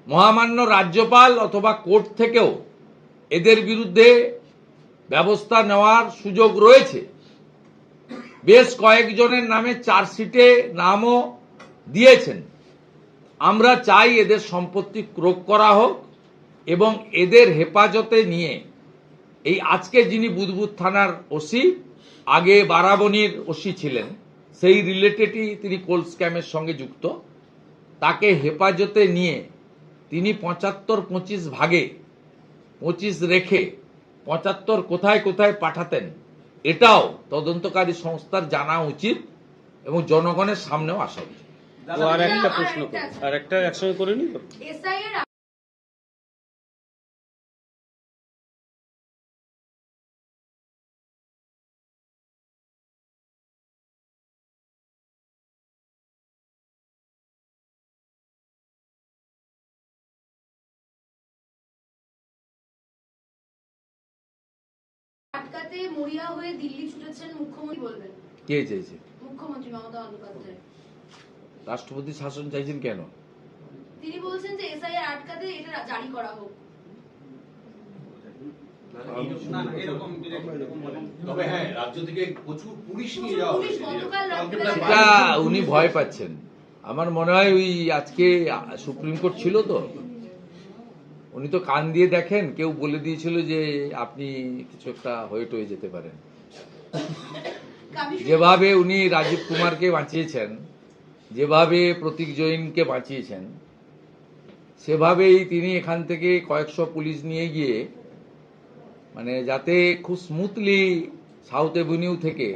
মহামান্য রাজ্যপাল অথবা কোর্ট থেকেও এদের বিরুদ্ধে ব্যবস্থা নেওয়ার সুযোগ রয়েছে। বেশ কয়েকজনের নামে চার্জশিটে নামও দিয়েছেন। আমরা চাই এদের সম্পত্তি ক্রোক করা হোক এবং এদের হেফাজতে নিয়ে এই আজকে যিনি বুদবুদ থানার ওসি, আগে বারাবণীর ওসি ছিলেন, সেই রিলেটেডই তিনি কোল স্ক্যামের সঙ্গে যুক্ত, তাকে হেফাজতে নিয়ে তিনি 75-25 ভাগে 25 রেখে 75 কোথায় কোথায় পাঠাতেন, এটাও তদন্তকারী সংস্থার জানা উচিত এবং জনগণের সামনেও আসা উচিত। তো আর একটা প্রশ্ন করি, আর একটা একসঙ্গে করে নি তো। এসআই এর আটকাতে মরিয়া হয়ে দিল্লি ছুটেছেন মুখ্যমন্ত্রী, বলবেন কে চাইছে? মুখ্যমন্ত্রী মমতা বন্দ্যোপাধ্যায়। রাষ্ট্রপতি শাসন চাইছেন কেন? তিনি বলছেন যে এসআই এর আটকাতে এটা জারি করা হোক। না না এরকম তবে হ্যাঁ, রাজ্য থেকে প্রচুর পুলিশ নিয়ে যাওয়া পুলিশ হয়েছে। গতকাল রাত্রে সেটা উনি ভয় পাচ্ছেন। আমার মনে হয় ওই আজকে সুপ্রিম কোর্ট ছিল তো, উনি তো কান দিয়ে দেখেন, কেউ বলে দিয়েছিল যে আপনি কিছু একটা হয়ে যেতে পারেন। যেভাবে উনি রাজীব কুমারকে বাঁচিয়েছেন, যেভাবে প্রতীক জৈনকে বাঁচিয়েছেন, সেভাবেই তিনি এখান থেকে কয়েকশো পুলিশ নিয়ে গিয়ে, মানে যাতে খুব স্মুথলি সাউথ এভিনিউ থেকে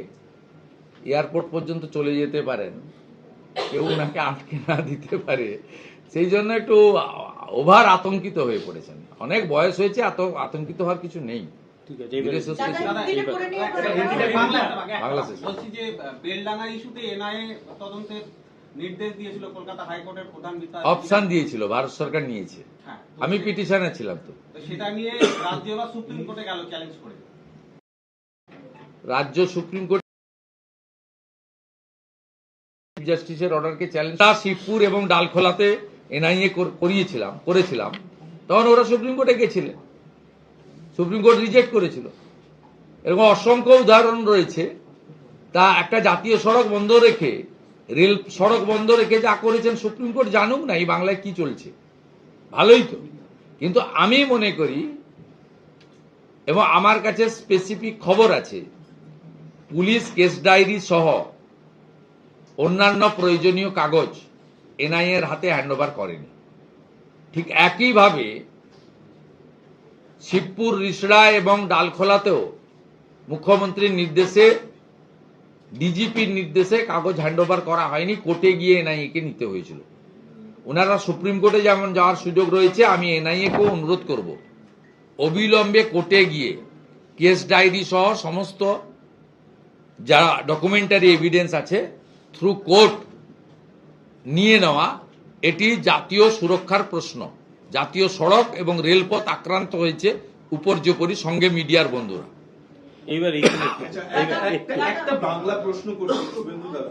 এয়ারপোর্ট পর্যন্ত চলে যেতে পারেন, কেউ ওনাকে আটকে না দিতে পারে, সেই জন্য একটু ওভার আতঙ্কিত হয়ে পড়েছেন। অনেক বয়স হয়েছে, আতঙ্কিত হওয়ার কিছু নেই। ঠিক আছে, এবারে বাংলা শেষ। বলছি যে বেলডাঙ্গা ইস্যুতে এনআইএ তদন্তের নির্দেশ দিয়েছিল কলকাতা হাইকোর্টের প্রধান বিচারপতি, অপশন দিয়েছিল, ভারত সরকার নিয়েছে। হ্যাঁ, আমি পিটিশনে ছিলাম। তো সেটা নিয়ে রাজ্য এবার সুপ্রিম কোর্টে গেল চ্যালেঞ্জ করে। রাজ্য সুপ্রিম কোর্ট জাস্টিসের অর্ডারকে চ্যালেঞ্জ, শিবপুর এবং ডালখোলাতে এনআইএ করেছিলাম, তখন ওরা সুপ্রিম কোর্টে গেছিলেন, সুপ্রিম কোর্ট রিজেক্ট করেছিল। এরকম অসংখ্য উদাহরণ রয়েছে। তা একটা জাতীয় সড়ক বন্ধ রেখে, রেল সড়ক বন্ধ রেখে যা করেছেন, সুপ্রিম কোর্ট জানুক না এই বাংলায় কি চলছে, ভালোই তো। কিন্তু আমি মনে করি, এবং আমার কাছে স্পেসিফিক খবর আছে, পুলিশ কেস ডায়েরি সহ অন্যান্য প্রয়োজনীয় কাগজ এনআইএ এর হাতে হ্যান্ডওভার করেনি। ঠিক একইভাবে শিবপুর, রিষড়া এবং ডালখোলাতেও মুখ্যমন্ত্রীর নির্দেশে, ডিজিপির নির্দেশে কাগজ হ্যান্ডওভার করা হয়নি, কোর্টে গিয়ে এনআইএ কে নিতে হয়েছিল। ওনারা সুপ্রিম কোর্টে যেমন যাওয়ার সুযোগ রয়েছে, আমি এনআইএ কেও অনুরোধ করব অবিলম্বে কোর্টে গিয়ে কেস ডায়েরি সহ সমস্ত যা ডকুমেন্টারি এভিডেন্স আছে থ্রু কোর্ট নিয়ে নেওয়া। এটি জাতীয় সুরক্ষার প্রশ্ন। জাতীয় সড়ক এবং রেলপথ আক্রান্ত হয়েছে উপর্যুপরি, সঙ্গে মিডিয়ার বন্ধুরা। এইবার এখানে একটা বাংলা প্রশ্ন করছি শুভেন্দুদা,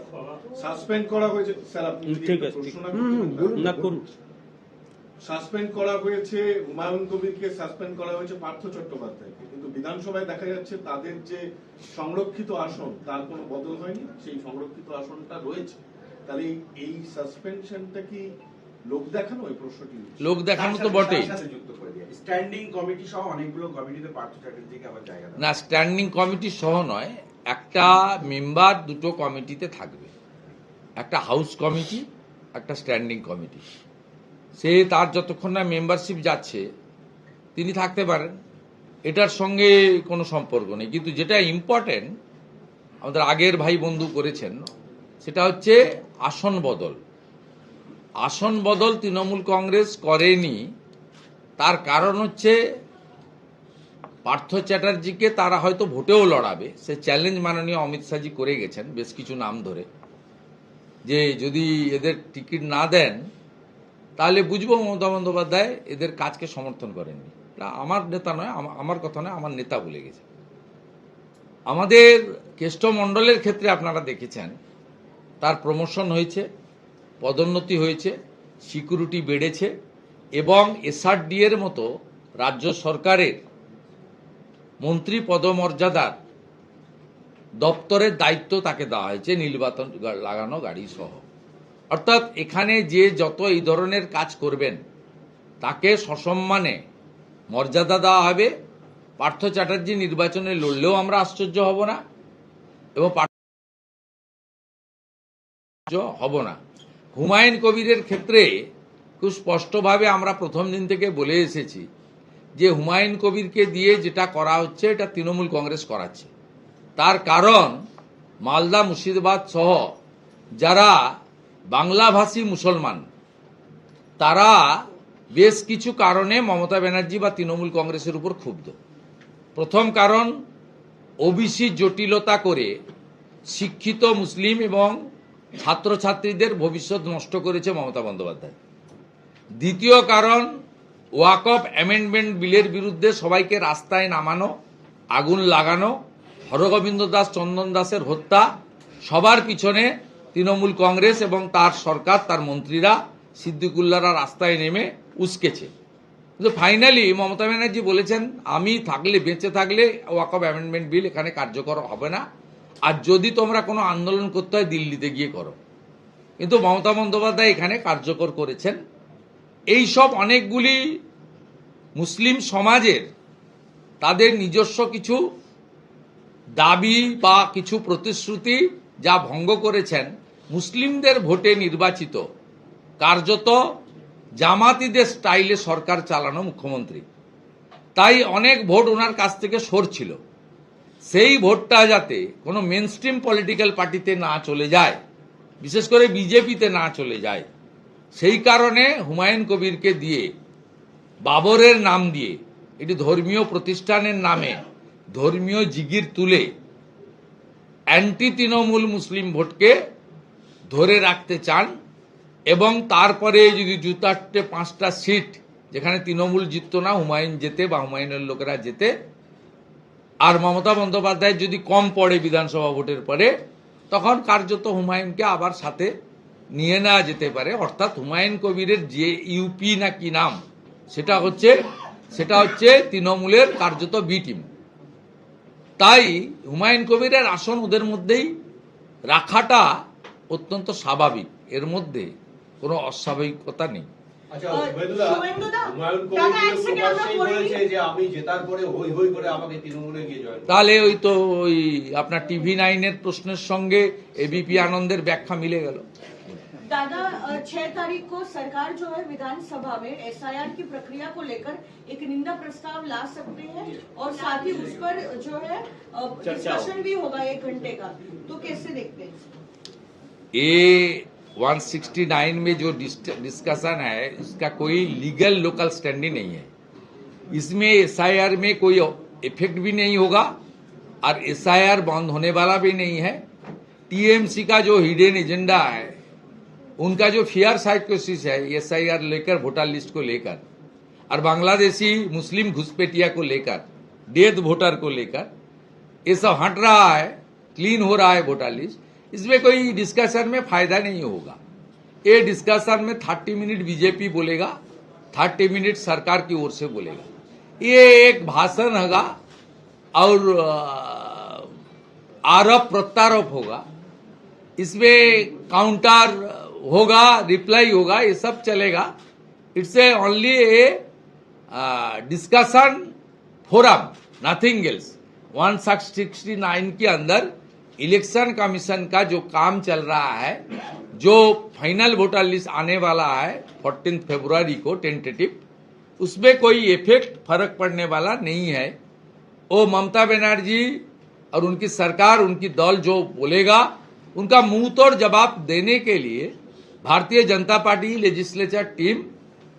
সাসপেন্ড করা হয়েছে স্যার, আপনি যদি ঠিক একটা আছে, প্রশ্ন না করুন। সাসপেন্ড করা হয়েছে হুমায়ুন কবিরকে, সাসপেন্ড করা হয়েছে পার্থ চট্টোপাধ্যায়কে, কিন্তু বিধানসভায় দেখা যাচ্ছে তাদের যে সংরক্ষিত আসন তার কোনো বদল হয়নি, সেই সংরক্ষিত আসনটা রয়েছে। তাহলে এই সাসপেনশনটা কি লোক দেখানো? এই প্রশ্নটি লোক দেখানো তো বটেই। স্ট্যান্ডিং কমিটি সহ অনেকগুলো কমিটিতে পার্থ চ্যাটার্জিকে আবার জায়গা দেওয়া। না, স্ট্যান্ডিং কমিটি সহ নয়, একটা মেম্বার দুটো কমিটিতে থাকবে, একটা হাউস কমিটি, একটা স্ট্যান্ডিং কমিটি। সে তার যতক্ষণ না মেম্বারশিপ যাচ্ছে তিনি থাকতে পারেন, এটার সঙ্গে কোনো সম্পর্ক নেই। কিন্তু যেটা ইম্পর্টেন্ট আমাদের আগের ভাই বন্ধু করেছেন, সেটা হচ্ছে আসন বদল। আসন বদল তৃণমূল কংগ্রেস করেনি, তার কারণ হচ্ছে পার্থ চ্যাটার্জিকে তারা হয়তো ভোটেও লড়াবে, সে চ্যালেঞ্জ মাননীয় অমিত শাহজি করে গেছেন বেশ কিছু নাম ধরে, যে যদি এদের টিকিট না দেন তাহলে বুঝবো মমতা বন্দ্যোপাধ্যায় এদের কাজকে সমর্থন করেননি। এটা আমার নেতা নয়, আমার কথা নয়, আমার নেতা বলে গেছে। আমাদের কেষ্টমণ্ডলের ক্ষেত্রে আপনারা দেখেছেন তার প্রমোশন হয়েছে, পদোন্নতি হয়েছে, সিকিউরিটি বেড়েছে এবং এসআরডি এর মতো রাজ্য সরকারের মন্ত্রী পদমর্যাদার দপ্তরের দায়িত্ব তাকে দেওয়া হয়েছে, নীলবাতন লাগানো গাড়ি সহ। অর্থাৎ এখানে যে যত এই ধরনের কাজ করবেন তাকে সসম্মানে মর্যাদা দেওয়া হবে। পার্থ চ্যাটার্জি নির্বাচনে লড়লেও আমরা আশ্চর্য হব না এবং হব না। হুমায়ুন কবিরের ক্ষেত্রে খুব স্পষ্টভাবে আমরা প্রথম দিন থেকে বলে এসেছি যে হুমায়ুন কবিরকে দিয়ে যেটা করা হচ্ছে এটা তৃণমূল কংগ্রেস করাচ্ছে। তার কারণ মালদা, মুর্শিদাবাদ সহ যারা বাংলাভাষী মুসলমান তারা বেশ কিছু কারণে মমতা ব্যানার্জি বা তৃণমূল কংগ্রেসের উপর ক্ষুব্ধ। প্রথম কারণ, ওবিসি জটিলতা করে শিক্ষিত মুসলিম এবং ছাত্রছাত্রীদের ভবিষ্যৎ নষ্ট করেছে মমতা বন্দ্যোপাধ্যায়। দ্বিতীয় কারণ, ওয়াকফ অ্যামেন্ডমেন্ট বিলের বিরুদ্ধে সবাইকে রাস্তায় নামানো, আগুন লাগানো, হরগোবিন্দ দাস, চন্দন দাসের হত্যা, সবার পিছনে তৃণমূল কংগ্রেস এবং তার সরকার, তার মন্ত্রীরা, সিদ্দিকুল্লাহরা রাস্তায় নেমে উস্কেছে। কিন্তু ফাইনালি মমতা ব্যানার্জি বলেছেন আমি থাকলে, বেঁচে থাকলে ওয়াকফ অ্যামেন্ডমেন্ট বিল এখানে কার্যকর হবে না, আর যদি তোমরা কোনো আন্দোলন করতে হয় দিল্লিতে গিয়ে করো। কিন্তু মমতা বন্দ্যোপাধ্যায় এখানে কার্যকর করেছেন। এই সব অনেকগুলি মুসলিম সমাজের তাদের নিজস্ব কিছু দাবি বা কিছু প্রতিশ্রুতি যা ভঙ্গ করেছেন, মুসলিমদের ভোটে নির্বাচিত কার্যত জামাতিদের স্টাইলে সরকার চালানো মুখ্যমন্ত্রী, তাই অনেক ভোট ওনার কাছ থেকে সরছিল। সেই ভোটটা যাতে কোনো মেনস্ট্রিম পলিটিক্যাল পার্টিতে না চলে যায়, বিশেষ করে বিজেপিতে না চলে যায়, সেই কারণে হুমায়ুন কবিরকে দিয়ে, বাবরের নাম দিয়ে, এটি ধর্মীয় প্রতিষ্ঠানের নামে ধর্মীয় জিগির তুলে অ্যান্টি তৃণমূল মুসলিম ভোটকে ধরে রাখতে চান এবং তারপরে যদি 2-4-5টা সিট যেখানে তৃণমূল জিততো না, হুমায়ুন যেতে বা হুমায়ুনের লোকেরা যেতে, আর মমতা বন্দ্যোপাধ্যায় যদি কম পড়ে বিধানসভা ভোটের পরে, তখন কার্যত হুমায়ুনকে আবার সাথে নিয়ে নেওয়া যেতে পারে। অর্থাৎ হুমায়ুন কবিরের যে ইউপি না কি নাম, সেটা হচ্ছে তৃণমূলের কার্যত বি টিম। তাই হুমায়ুন কবিরের আসন ওদের মধ্যেই রাখাটা অত্যন্ত স্বাভাবিক, এর মধ্যে কোনো অস্বাভাবিকতা নেই। আচ্ছা শুভেন্দুদা, হুমায়ুন কবির প্রকাশ্যেই বলেছে যে আমি জেতার পরে হই হই করে আমাকে তৃণমূলে গিয়ে জয়েন। তাহলে ওই আপনার টিভি 9 এর প্রশ্নের সঙ্গে এবিপি আনন্দের ব্যাখ্যা মিলে গেল। दादा 6 तारीख को सरकार जो है विधानसभा में एसआईआर की प्रक्रिया को लेकर एक निंदा प्रस्ताव ला सकते हैं और साथ ही उस पर जो है डिस्कशन भी होगा 1 घंटे का, तो कैसे देखते हैं? ये 169 में जो डिस्कशन है उसका कोई लीगल लोकल स्टैंडिंग नहीं है। इसमें एसआईआर में कोई इफेक्ट भी नहीं होगा और एसआईआर बंद होने वाला भी नहीं है। टीएमसी का जो हिडन एजेंडा है, उनका जो फियर साइकोसिस है एसआईआर लेकर, वोटर लिस्ट को लेकर और बांग्लादेशी मुस्लिम घुसपैठिया को लेकर, डेथ वोटर को लेकर, ये सब हट रहा है, क्लीन हो रहा है वोटर लिस्ट। इसमें कोई डिस्कशन में फायदा नहीं होगा। ये डिस्कशन में 30 मिनट बीजेपी बोलेगा, 30 मिनट सरकार की ओर से बोलेगा। ये एक भाषण होगा और आरोप प्रत्यारोप होगा। इसमें काउंटर होगा, रिप्लाई होगा, ये सब चलेगा। It's A only A discussion forum, nothing else. 169 के अंदर इलेक्शन कमीशन का जो काम चल रहा है, जो फाइनल वोटर लिस्ट आने वाला है 14 फरवरी को टेंटेटिव, उसमें कोई इफेक्ट फर्क पड़ने वाला नहीं है। वो ममता बनर्जी और उनकी सरकार, उनकी दल जो बोलेगा, उनका मुंह तोड़ जवाब देने के लिए Bharatiya Janata party legislature team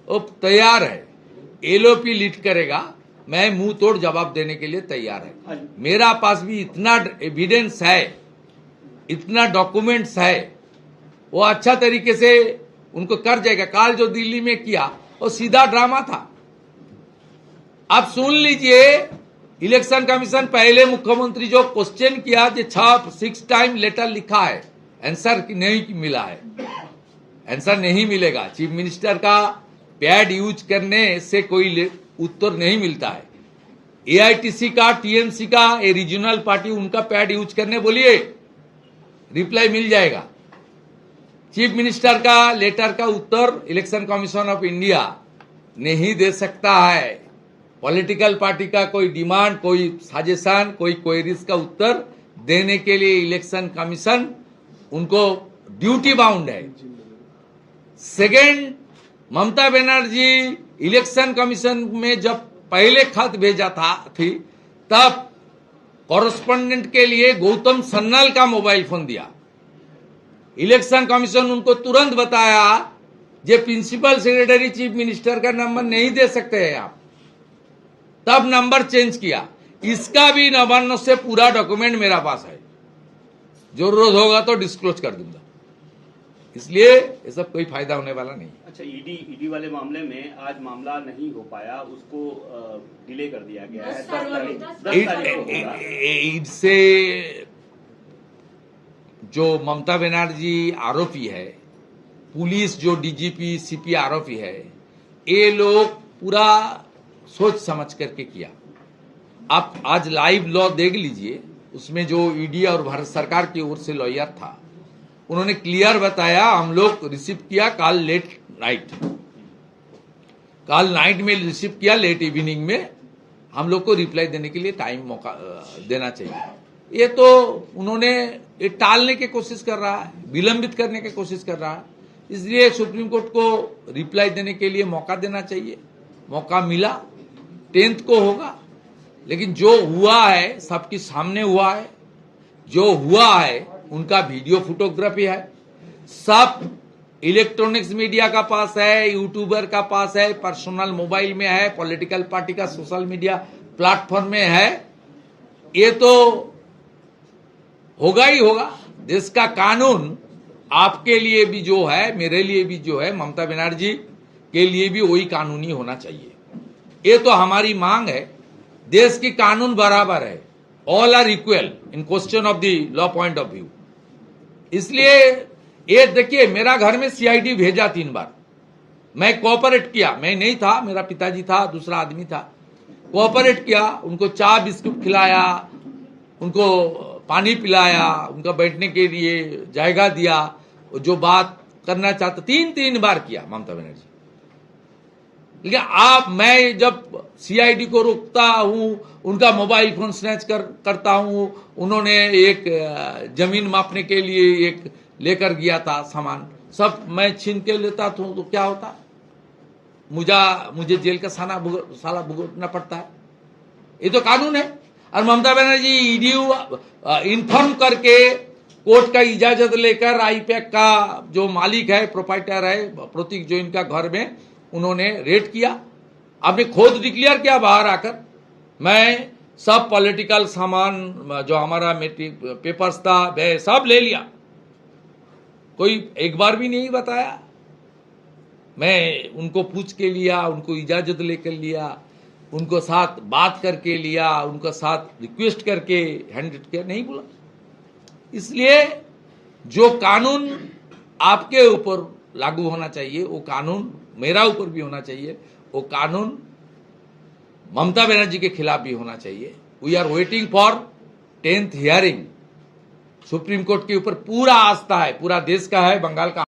वो तैयार है। एलओपी लीड करेगा, मैं मुंह तोड़ जवाब देने के लिए तैयार है। मेरा पास भी इतना एविडेंस है, इतना डॉक्यूमेंट्स है, वो अच्छा तरीके से उनको कर जाएगा। काल जो दिल्ली में किया वो सीधा ड्रामा था। आप सुन लीजिए, इलेक्शन कमीशन पहले मुख्यमंत्री जो क्वेश्चन किया, जो 6 टाइम लेटर लिखा है, आंसर नहीं मिला है, आंसर नहीं मिलेगा। चीफ मिनिस्टर का पैड यूज करने से कोई उत्तर नहीं मिलता है। एआईटीसी का, टीएमसी का, ये रीजनल पार्टी, उनका पैड यूज करने बोलिए, रिप्लाई मिल जाएगा। चीफ मिनिस्टर का लेटर का उत्तर इलेक्शन कमीशन ऑफ इंडिया नहीं दे सकता है। पॉलिटिकल पार्टी का कोई डिमांड, कोई सजेशन, कोई क्वेरीज का उत्तर देने के लिए इलेक्शन कमीशन उनको ड्यूटी बाउंड है। Second, Mamata Banerjee election commission में जब पहले खत भेजा थी, तब कॉरेस्पोंडेंट के लिए गौतम सन्नाल का मोबाइल फोन दिया। इलेक्शन कमीशन उनको तुरंत बताया, जे प्रिंसिपल सेक्रेटरी चीफ मिनिस्टर का नंबर नहीं दे सकते हैं आप, तब नंबर चेंज किया। इसका भी नवान्न से पूरा डॉक्यूमेंट मेरा पास है, जरूरत होगा तो डिस्क्लोज कर दूंगा। इसलिए ये सब कोई फायदा होने वाला नहीं। अच्छा, ईडी वाले मामले में आज मामला नहीं हो पाया, उसको डिले कर दिया गया है। 10 तारीख इससे जो ममता बनर्जी आरोपी है, पुलिस जो डीजीपी सीपी आरोपी है, ये लोग पूरा सोच समझ करके किया। आप आज लाइव लॉ देख लीजिए, उसमें जो ईडी और भारत सरकार की ओर से लॉयर था, उन्होंने क्लियर बताया, हम लोग रिसीव किया काल लेट नाइट, काल नाइट में रिसीव किया, लेट इवनिंग में हम लोग को रिप्लाई देने के लिए टाइम मौका देना चाहिए। ये तो उन्होंने ये टालने की कोशिश कर रहा है, विलंबित करने की कोशिश कर रहा है। इसलिए सुप्रीम कोर्ट को रिप्लाई देने के लिए मौका देना चाहिए। मौका मिला, 10th को होगा, लेकिन जो हुआ है सबके सामने हुआ है। जो हुआ है उनका वीडियो फोटोग्राफी है, सब इलेक्ट्रॉनिक्स मीडिया का पास है, यूट्यूबर का पास है, पर्सनल मोबाइल में है, पॉलिटिकल पार्टी का सोशल मीडिया प्लेटफॉर्म में है। ये तो होगा ही होगा। देश का कानून आपके लिए भी जो है, मेरे लिए भी जो है, ममता बनर्जी के लिए भी वही कानूनी होना चाहिए। ये तो हमारी मांग है। देश की कानून बराबर है, all are equal in question of the law point of view. इसलिए ये देखिए, मेरा घर में सीआईडी भेजा 3 बार, मैं कोऑपरेट किया। मैं नहीं था, मेरा पिताजी था, दूसरा आदमी था। कोऑपरेट किया, उनको चाय बिस्कुट खिलाया, उनको पानी पिलाया, उनका बैठने के लिए जगह दिया, जो बात करना चाहता 3 बार किया ममता बनर्जी। लेकिन मैं जब सीआईडी को रोकता हूं, उनका मोबाइल फोन स्नैच करता हूं, उन्होंने एक जमीन मापने के लिए एक लेकर गया था सामान, सब मैं छीन के लेता तो क्या होता? मुझे जेल का साला भुगतना पड़ता है। ये तो कानून है। और ममता बनर्जी ईडीयू इन्फॉर्म करके कोर्ट का इजाजत लेकर आईपैक का जो मालिक है, प्रोप्राइटर है, प्रतीक जो इनका घर में उन्होंने रेड किया। आपने खुद डिक्लेयर किया बाहर आकर, मैं सब पॉलिटिकल सामान जो हमारा मेट्रिक पेपर्स था वह सब ले लिया। कोई एक बार भी नहीं बताया। मैं उनको पूछ के लिया, उनको इजाजत लेकर लिया, उनको साथ बात करके लिया, उनको साथ रिक्वेस्ट करके हैंड किया, नहीं बोला। इसलिए जो कानून आपके ऊपर लागू होना चाहिए वो कानून मेरा ऊपर भी होना चाहिए, वो कानून ममता बनर्जी के खिलाफ भी होना चाहिए। We are waiting for 10th hearing. Supreme court के ऊपर पूरा आस्था है, पूरा देश का है, बंगाल का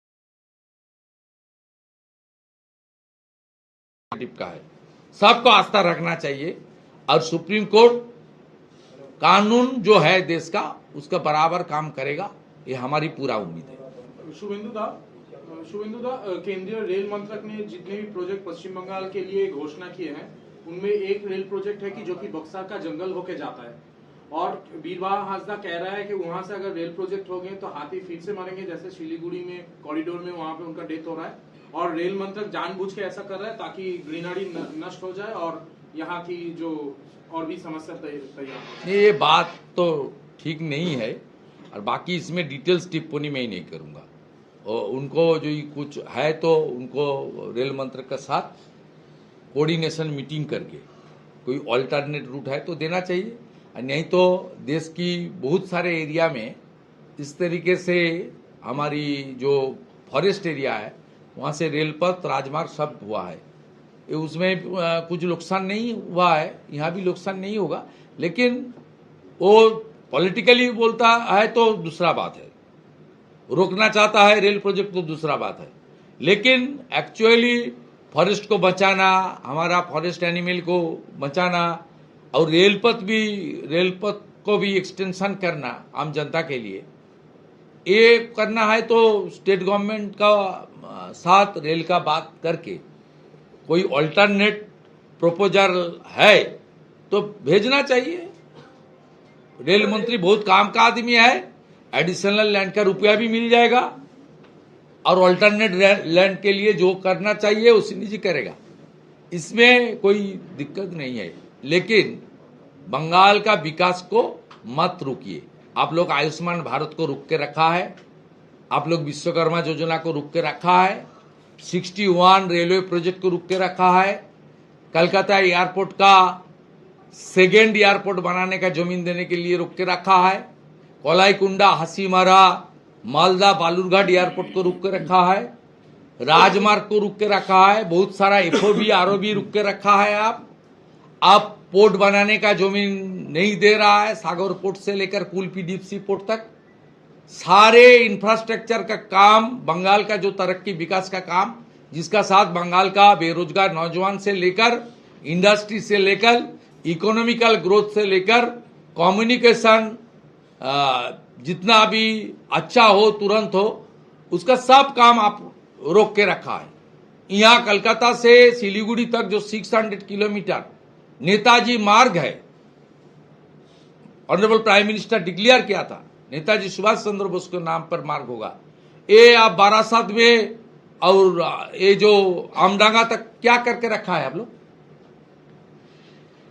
है, सबको आस्था रखना चाहिए। और सुप्रीम कोर्ट कानून जो है देश का उसका बराबर काम करेगा, ये हमारी पूरा उम्मीद है। शुभेंदु दा, केंद्रीय रेल मंत्रक ने जितने भी प्रोजेक्ट पश्चिम बंगाल के लिए घोषणा किए हैं उनमें एक रेल प्रोजेक्ट है कि जो कि बक्सा का जंगल होके जाता है, और बीरवाहा हांसदा कह रहा है कि वहां से अगर रेल प्रोजेक्ट हो गए तो हाथी फिर से मरेंगे, जैसे सिलीगुड़ी में कॉरिडोर में वहां पे उनका डेथ हो रहा है। और रेल मंत्रक जानबूझ के ऐसा कर रहा है ताकि ग्रीनरी नष्ट हो जाए और यहाँ की जो और भी समस्या तैयार। ये बात तो ठीक नहीं है, और बाकी इसमें डिटेल्स टिप्पणी मैं ही नहीं करूंगा। और उनको जो कुछ है तो उनको रेल मंत्रक के साथ कोऑर्डिनेशन मीटिंग करके कोई ऑल्टरनेट रूट है तो देना चाहिए, नहीं तो देश की बहुत सारे एरिया में इस तरीके से हमारी जो फॉरेस्ट एरिया है वहाँ से रेलपथ राजमार्ग सब हुआ है, उसमें कुछ नुकसान नहीं हुआ है, यहाँ भी नुकसान नहीं होगा। लेकिन वो पॉलिटिकली बोलता है तो दूसरा बात है, रोकना चाहता है रेल प्रोजेक्ट तो दूसरा बात है। लेकिन एक्चुअली फॉरेस्ट को बचाना, हमारा फॉरेस्ट एनिमल को बचाना और रेलपथ को भी एक्सटेंशन करना आम जनता के लिए, ये करना है तो स्टेट गवर्नमेंट का साथ रेल का बात करके कोई अल्टरनेट प्रपोजल है तो भेजना चाहिए। रेल मंत्री बहुत काम का आदमी है, एडिशनल लैंड का रुपया भी मिल जाएगा और अल्टरनेट लैंड के लिए जो करना चाहिए वो सिंह जी करेगा, इसमें कोई दिक्कत नहीं है। लेकिन बंगाल का विकास को मत रुकिए। आप लोग आयुष्मान भारत को रुक के रखा है, आप लोग विश्वकर्मा योजना को रुक के रखा है, 61 रेलवे प्रोजेक्ट को रुक के रखा है, कलकत्ता एयरपोर्ट का सेकेंड एयरपोर्ट बनाने का जमीन देने के लिए रुक के रखा है, कोलाईकुंडा, हासीमारा, मालदा, बालूरघाट एयरपोर्ट को रुक के रखा है, राजमार्ग को रुक के रखा है, बहुत सारा एफओबी आरओबी रुक के रखा है। आप पोर्ट बनाने का जमीन नहीं दे रहा है, सागर पोर्ट से लेकर कुल्पी डीप सी पोर्ट तक सारे इंफ्रास्ट्रक्चर का काम, बंगाल का जो तरक्की विकास का काम, जिसका साथ बंगाल का बेरोजगार नौजवान से लेकर इंडस्ट्री से लेकर इकोनॉमिकल ग्रोथ से लेकर कम्युनिकेशन जितना भी अच्छा हो तुरंत हो, उसका सब काम आप रोक के रखा है। यहाँ कलकत्ता से सिलीगुड़ी तक जो 600 किलोमीटर नेताजी मार्ग है, ऑनरेबल प्राइम मिनिस्टर डिक्लेयर किया था, नेताजी सुभाष चंद्र बोस के नाम पर मार्ग होगा। ये आप बारासात में और ये जो आमडांगा तक क्या करके रखा है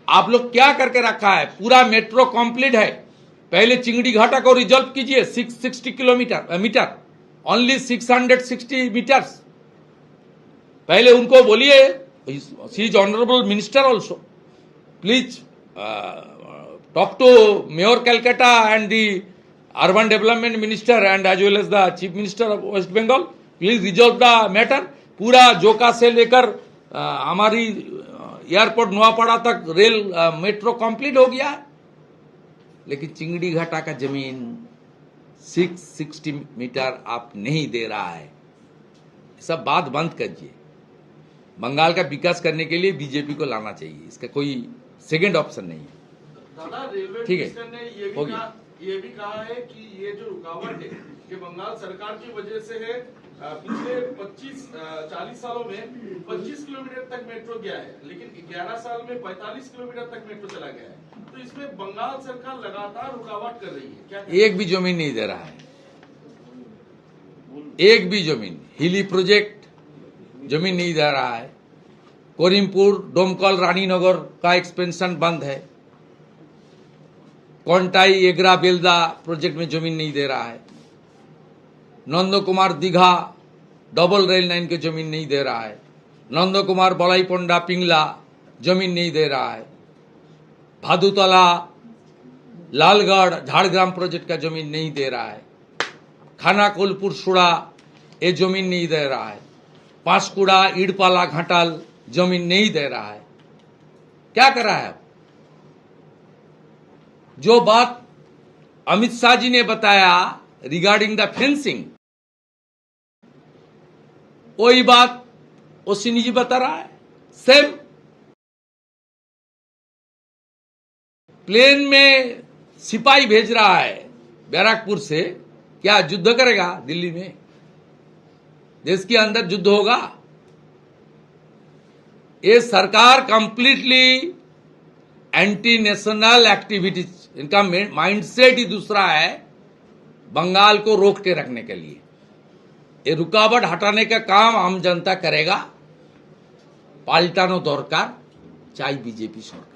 आप लोग क्या करके रखा है? पूरा मेट्रो कंप्लीट है। पहले चिंगड़ी घाटा को रिजॉल्व कीजिए, 660 मीटर, ओनली 660 मीटर्स। पहले उनको बोलिए, she is honourable minister also, please talk to Mayor Calcutta and the Urban Development Minister and as well as the Chief Minister of West Bengal. Please resolve the matter. पूरा जोका से लेकर हमारी airport Noapara तक rail metro complete हो गया, लेकिन चिंगड़ी घाटा का जमीन 660 मीटर आप नहीं दे रहा है। सब बात बंद कीजिए। बंगाल का विकास करने के लिए बीजेपी को लाना चाहिए, इसका कोई सेकंड ऑप्शन नहीं है। दादा, रेलवे ठीक है, मिनिस्टर ने ये भी कहा है कि ये जो रुकावट है कि बंगाल सरकार की वजह से है, पिछले 40 सालों में 25 किलोमीटर तक मेट्रो गया है, लेकिन 11 साल में 45 किलोमीटर तक मेट्रो चला गया है। तो इसमें बंगाल सरकार लगातार रुकावट कर रही है। क्या एक भी जमीन नहीं दे रहा है, एक भी जमीन। हिली प्रोजेक्ट जमीन नहीं दे रहा है। कोरिमपुर, डोमकल, रानीनगर का एक्सपेंशन बंद है। कोंटाई, एगरा, बेलदा प्रोजेक्ट में जमीन नहीं दे रहा है। Nand Kumar Digha double rail line के जमीन नहीं दे रहा है। नंद कुमार बलाईपोंडा, पिंगला जमीन नहीं दे रहा है। भादुतला, लालगढ़, झाड़ग्राम प्रोजेक्ट का जमीन नहीं दे रहा है। खानाकुलपुर, सुड़ा ये जमीन नहीं दे रहा है। पांशकुड़ा, ईडपाला, घाटाल जमीन नहीं दे रहा है। क्या कर रहा है? जो बात अमित शाह जी ने बताया रिगार्डिंग द फेंसिंग, वही बात ओसिनी जी बता रहा है। सेम प्लेन में सिपाही भेज रहा है बैरकपुर से, क्या युद्ध करेगा दिल्ली में? देश के अंदर युद्ध होगा? ये सरकार कंप्लीटली एंटी नेशनल एक्टिविटीज, इनका माइंडसेट ही दूसरा है, बंगाल को रोक के रखने के लिए। ये रुकावट हटाने का काम आम जनता करेगा। पाल्टानो दरकार, चाहे बीजेपी सरकार।